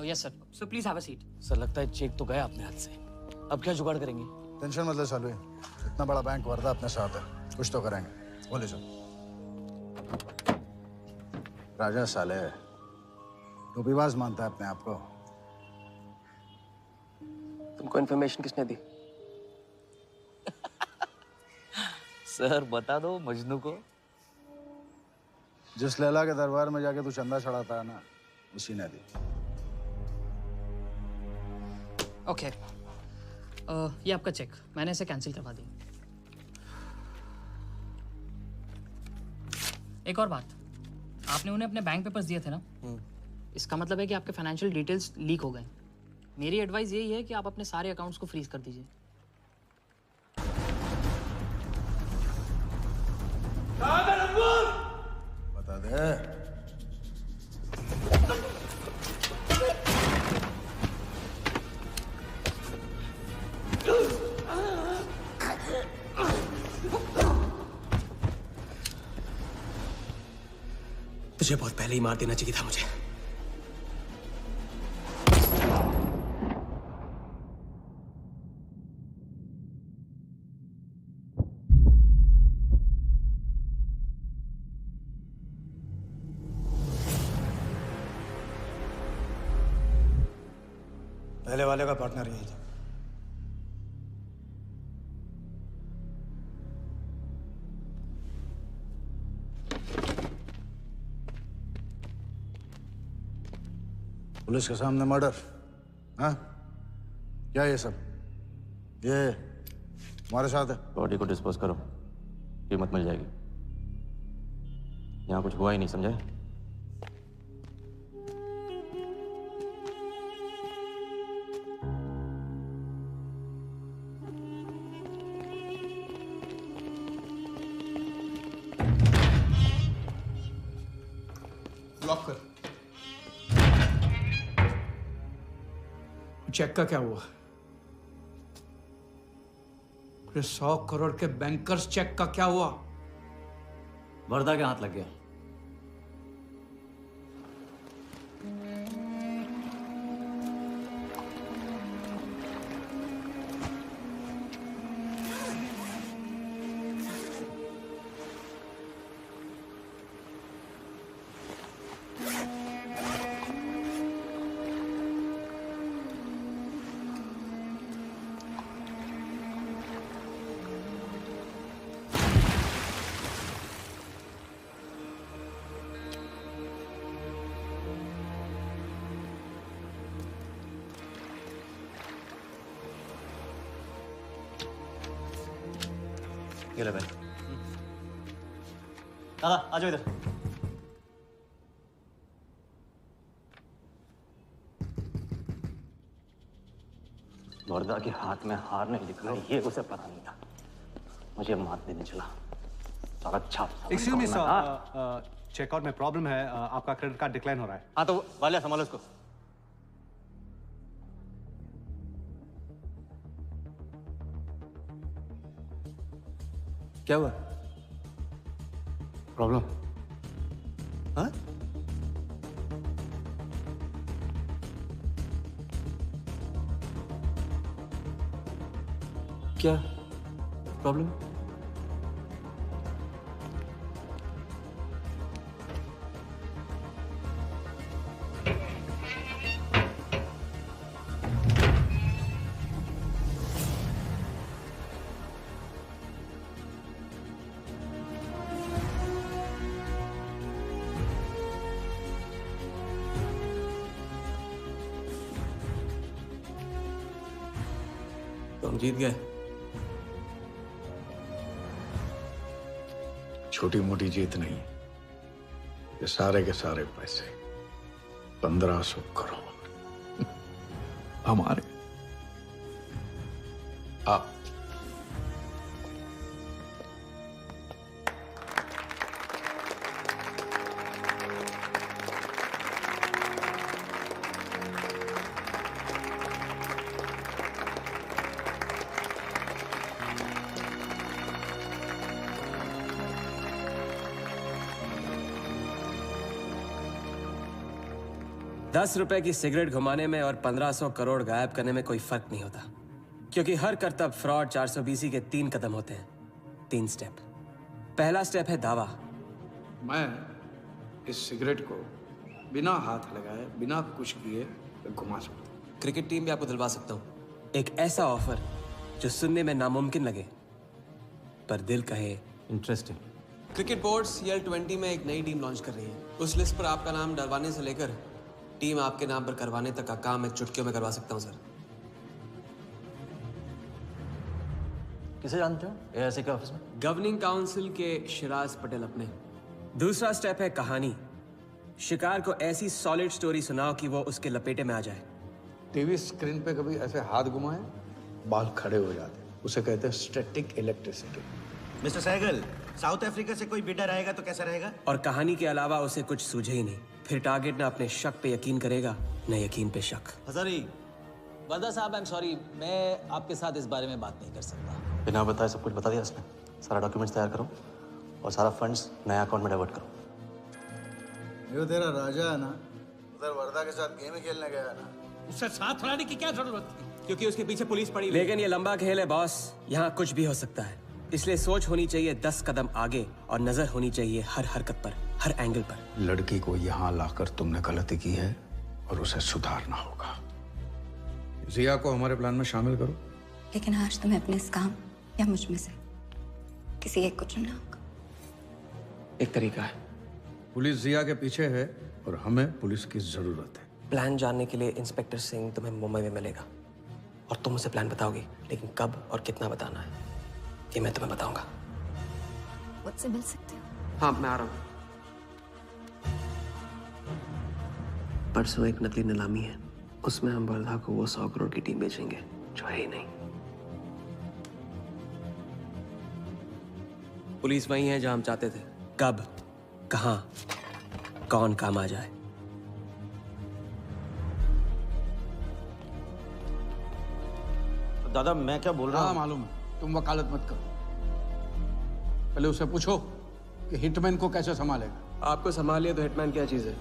Yes sir. So please have a seat. Sir लगता है चेक तो गया अपने हाथ से। अब क्या जुगाड़ करेंगे? टेंशन मत ले सालू, इतना बड़ा बैंक वर्धा अपने साथ है, कुछ तो करेंगे। बोले सर। राजा साले टोपीबाज मानता है अपने आप को। तुमको इन्फॉर्मेशन किसने दी? सर बता दो मजनू को। जिस लैला के दरबार में जाके तू चंदा चढ़ाता है ना, उसी ने दी। ओके ये आपका चेक, मैंने इसे कैंसिल करवा दिया। एक और बात, आपने उन्हें अपने बैंक पेपर्स दिए थे ना? इसका मतलब है कि आपके फाइनेंशियल डिटेल्स लीक हो गए। मेरी एडवाइस यही है कि आप अपने सारे अकाउंट्स को फ्रीज कर दीजिए। बता दे। तुझे बहुत पहले ही मार देना चाहिए था मुझे। पहले वाले का पार्टनर यही था। पुलिस के सामने मर्डर? हाँ क्या ये सब? ये हमारे साथ है। बॉडी को डिस्पोज करो, कीमत मिल जाएगी। यहाँ कुछ हुआ ही नहीं, समझे? लॉक कर। चेक का क्या हुआ? अरे 100 करोड़ के बैंकर्स चेक का क्या हुआ? वर्दा के हाथ लग गया। ये ले भाई। दादा आ जाओ इधर। वर्दा के हाथ में हार नहीं दिखा, ये उसे पता नहीं था। मुझे मात देने चला। साला छाप। एक्सक्यूज मी सर, चेकआउट में प्रॉब्लम है। आपका क्रेडिट कार्ड डिक्लाइन हो रहा है। हाँ तो वाले संभालो इसको। क्या हुआ? प्रॉब्लम? हाँ? क्या प्रॉब्लम? तुम जीत गए। छोटी मोटी जीत नहीं, ये सारे के सारे पैसे 1500 करोड़ हमारे। आप ₹10 की सिगरेट घुमाने में और 1500 करोड़ गायब करने में कोई फर्क नहीं होता, क्योंकि हर करतब फ्रॉड 420 के 3 कदम होते हैं, 3 स्टेप। पहला स्टेप है दावा। मैं इस सिगरेट को बिना हाथ लगाए, बिना कुछ किए घुमा सकता हूँ। क्रिकेट टीम भी आपको दिलवा सकता हूँ, एक ऐसा ऑफर जो सुनने में नामुमकिन लगे पर दिल कहे इंटरेस्टिंग। क्रिकेट बोर्ड CL20 में एक नई टीम लॉन्च कर रही है। उस लिस्ट पर आपका नाम डलवाने से लेकर टीम आपके नाम पर करवाने तक का काम मैं चुटकियों में करवा सकता हूं सर। किसे जानते हो AIC के ऑफिस में? गवर्निंग काउंसिल के शिराज पटेल अपने। दूसरा स्टेप है कहानी। शिकार को ऐसी सॉलिड स्टोरी सुनाओ कि वो उसके लपेटे में आ जाए। टीवी स्क्रीन पे कभी ऐसे हाथ घुमाए, बाल खड़े हो जाते, उसे कहते हैं static electricity. Mister Sehgal, South Africa से कोई बिडर आएगा तो कैसा रहेगा? और कहानी के अलावा उसे कुछ सूझे ही नहीं, फिर टारगेट न अपने शक पे यकीन करेगा न यकीन पे शक। हजारी, वर्दा साहब, आई एम सॉरी, मैं आपके साथ इस बारे में बात नहीं कर सकता। बिना बताए सब कुछ बता दिया उसने। सारा डॉक्यूमेंट्स तैयार करो और सारा फंड्स नया अकाउंट में डाइवर्ट करो। जो तेरा राजा है ना, उधर वर्दा के साथ गेम ही खेलने गया ना। उससे साथ लाने की क्या जरूरत थी? क्योंकि उसके पीछे पुलिस पड़ी। लेकिन ये लंबा खेल है बॉस, यहाँ कुछ भी हो सकता है। इसलिए सोच होनी चाहिए 10 कदम आगे और नजर होनी चाहिए हर हरकत पर, हर एंगल पर। लड़की को यहाँ लाकर तुमने गलती की है और उसे सुधारना होगा। जिया को हमारे प्लान में शामिल करो। लेकिन आज तुम्हें अपने इस काम या मुझ में से किसी एक को चुनना होगा। एक तरीका है। पुलिस जिया के पीछे है और हमें पुलिस की जरूरत है। प्लान जानने के लिए इंस्पेक्टर सिंह तुम्हें मुंबई में मिलेगा और तुम उसे प्लान बताओगी, लेकिन कब और कितना बताना है ये मैं तुम्हें बताऊंगा। मुझसे मिल सकते हो? हाँ, मैं आ रहा हूँ। परसों एक नकली नीलामी है, उसमें हम वर्धा को वो 100 करोड़ की टीम बेचेंगे जो है ही नहीं। पुलिस वही है जहां हम चाहते थे। कब, कहां, कौन काम आ जाए। दादा मैं क्या बोल रहा हाँ हूँ? मालूम है, तुम वकालत मत करो। पहले उसे पूछो कि हिटमैन को कैसे संभालेगा। आपको संभालिए तो हिटमैन क्या चीज है?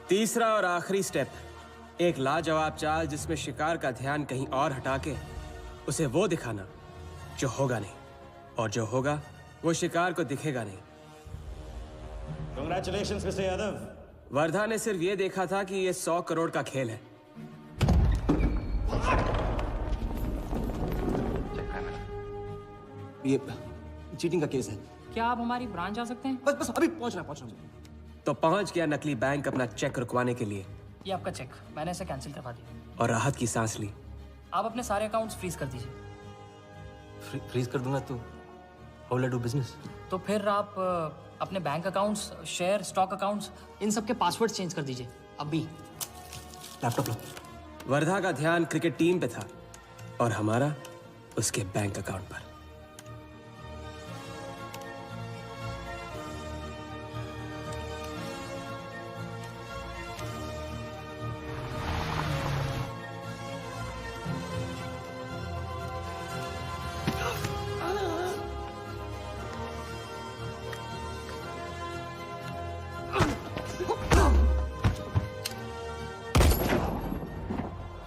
तीसरा और आखिरी स्टेप, एक लाजवाब चाल जिसमें शिकार का ध्यान कहीं और हटा के उसे वो दिखाना जो होगा नहीं, और जो होगा वो शिकार को दिखेगा नहीं। Congratulations, Mr. Yadav. वर्धा ने सिर्फ ये देखा था कि ये 100 करोड़ का खेल है। ये चीटिंग का केस है। क्या आप हमारी ब्रांच आ सकते हैं? बस अभी पहुंच रहा हूं। तो पहुंच गया नकली बैंक अपना चेक रुकवाने के लिए, ये आपका चेक, मैंने इसे कैंसिल करवा दिया। और राहत की सांस ली। आप अपने सारे अकाउंट्स फ्रीज कर दीजिए। फ्रीज कर दूंगा तो how will I do business? तो फिर आप अपने bank accounts, share, stock accounts, इन सब के पासवर्ड चेंज कर दीजिए अभी। लैपटॉप लो। वर्धा का ध्यान क्रिकेट टीम पे था और हमारा उसके बैंक अकाउंट पर।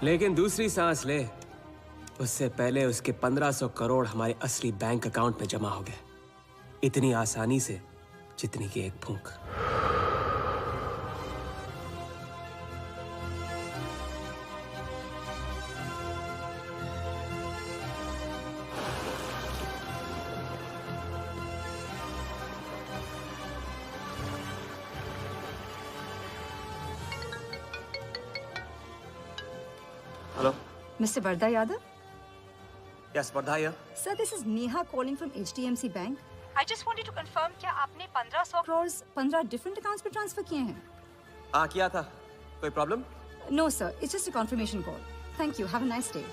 लेकिन दूसरी सांस ले, उससे पहले उसके 1500 करोड़ हमारे असली बैंक अकाउंट में जमा हो गए, इतनी आसानी से जितनी कि एक फूंक। Hello? Mr. Vardha Yadav? Yes, Vardha here. Sir, this is Neha calling from HDMC Bank. I just wanted to confirm क्या आपने 1500 crores 15 different accounts पे ट्रांसफर किए हैं? हाँ किया था। कोई problem? No sir, it's just a confirmation call. Thank you. Have a nice day.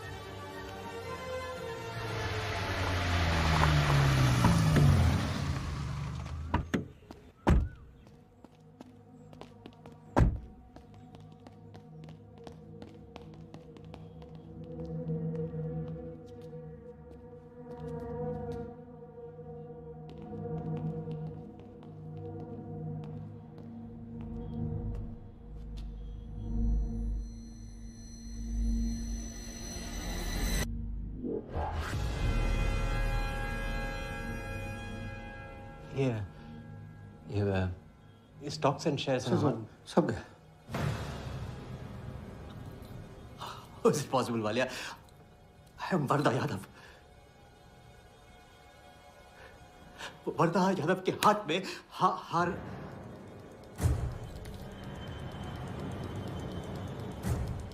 ये स्टॉक्स एंड शेयर्स सब गया। How is it possible, Walia? I am Wardha Yadav. Wardha Yadav के हाथ में हार।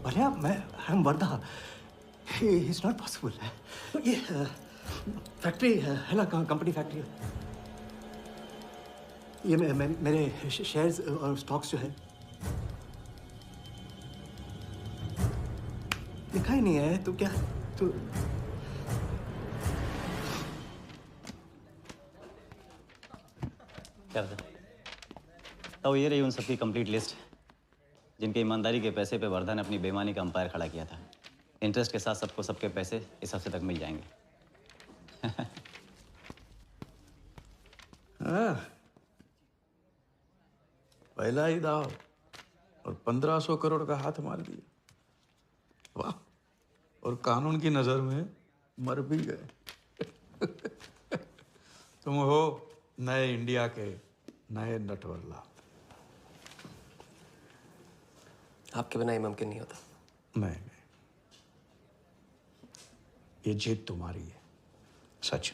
वालिया, मैं I am Wardha. It's not possible। ये फैक्ट्री है ना, कंपनी फैक्ट्री। ये मेरे शेयर्स और स्टॉक्स जो है लिखा ही नहीं है। तो क्या तो क्या बता? तो ये रही उन सबकी कंप्लीट लिस्ट जिनके ईमानदारी के पैसे पे वर्धा ने अपनी बेईमानी का अंपायर खड़ा किया था। इंटरेस्ट के साथ सबको सबके पैसे इस हफ्ते तक मिल जाएंगे। पहला ही दाव और 1500 करोड़ का हाथ मार दिया। वाह! और कानून की नजर में मर भी गए। तुम हो नए इंडिया के नए नटवरला। आपके बिना ये मुमकिन नहीं होता। नहीं, ये जीत तुम्हारी है, सच।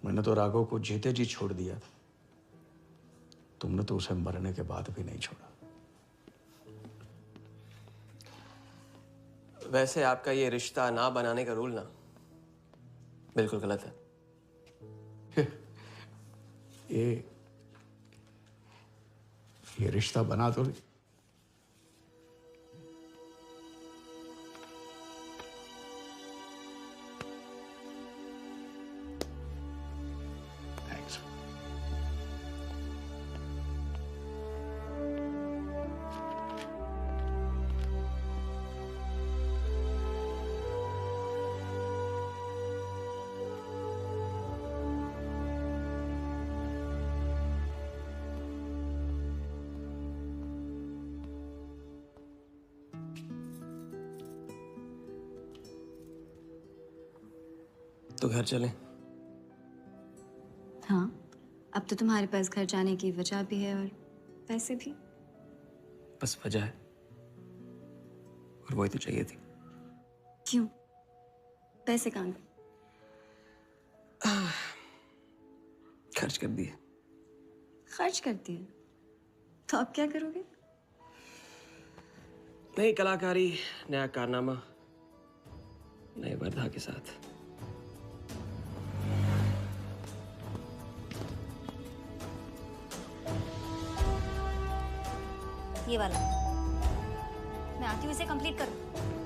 मैंने तो राघव को जीते जी छोड़ दिया था। तुमने तो उसे मरने के बाद भी नहीं छोड़ा। वैसे आपका ये रिश्ता ना बनाने का रूल ना बिल्कुल गलत है। ये रिश्ता बना तो नहीं। तो घर चलें? हाँ, अब तो तुम्हारे पास घर जाने की वजह भी है और पैसे भी। बस वजह है और वही तो चाहिए थी। क्यों? पैसे कहाँ गए? खर्च कर दिए। खर्च कर दिए? तो अब क्या करोगे? नई कलाकारी, नया कारनामा, नए वर्धा के साथ। ये वाला मैं आती हूँ, इसे कंप्लीट करो।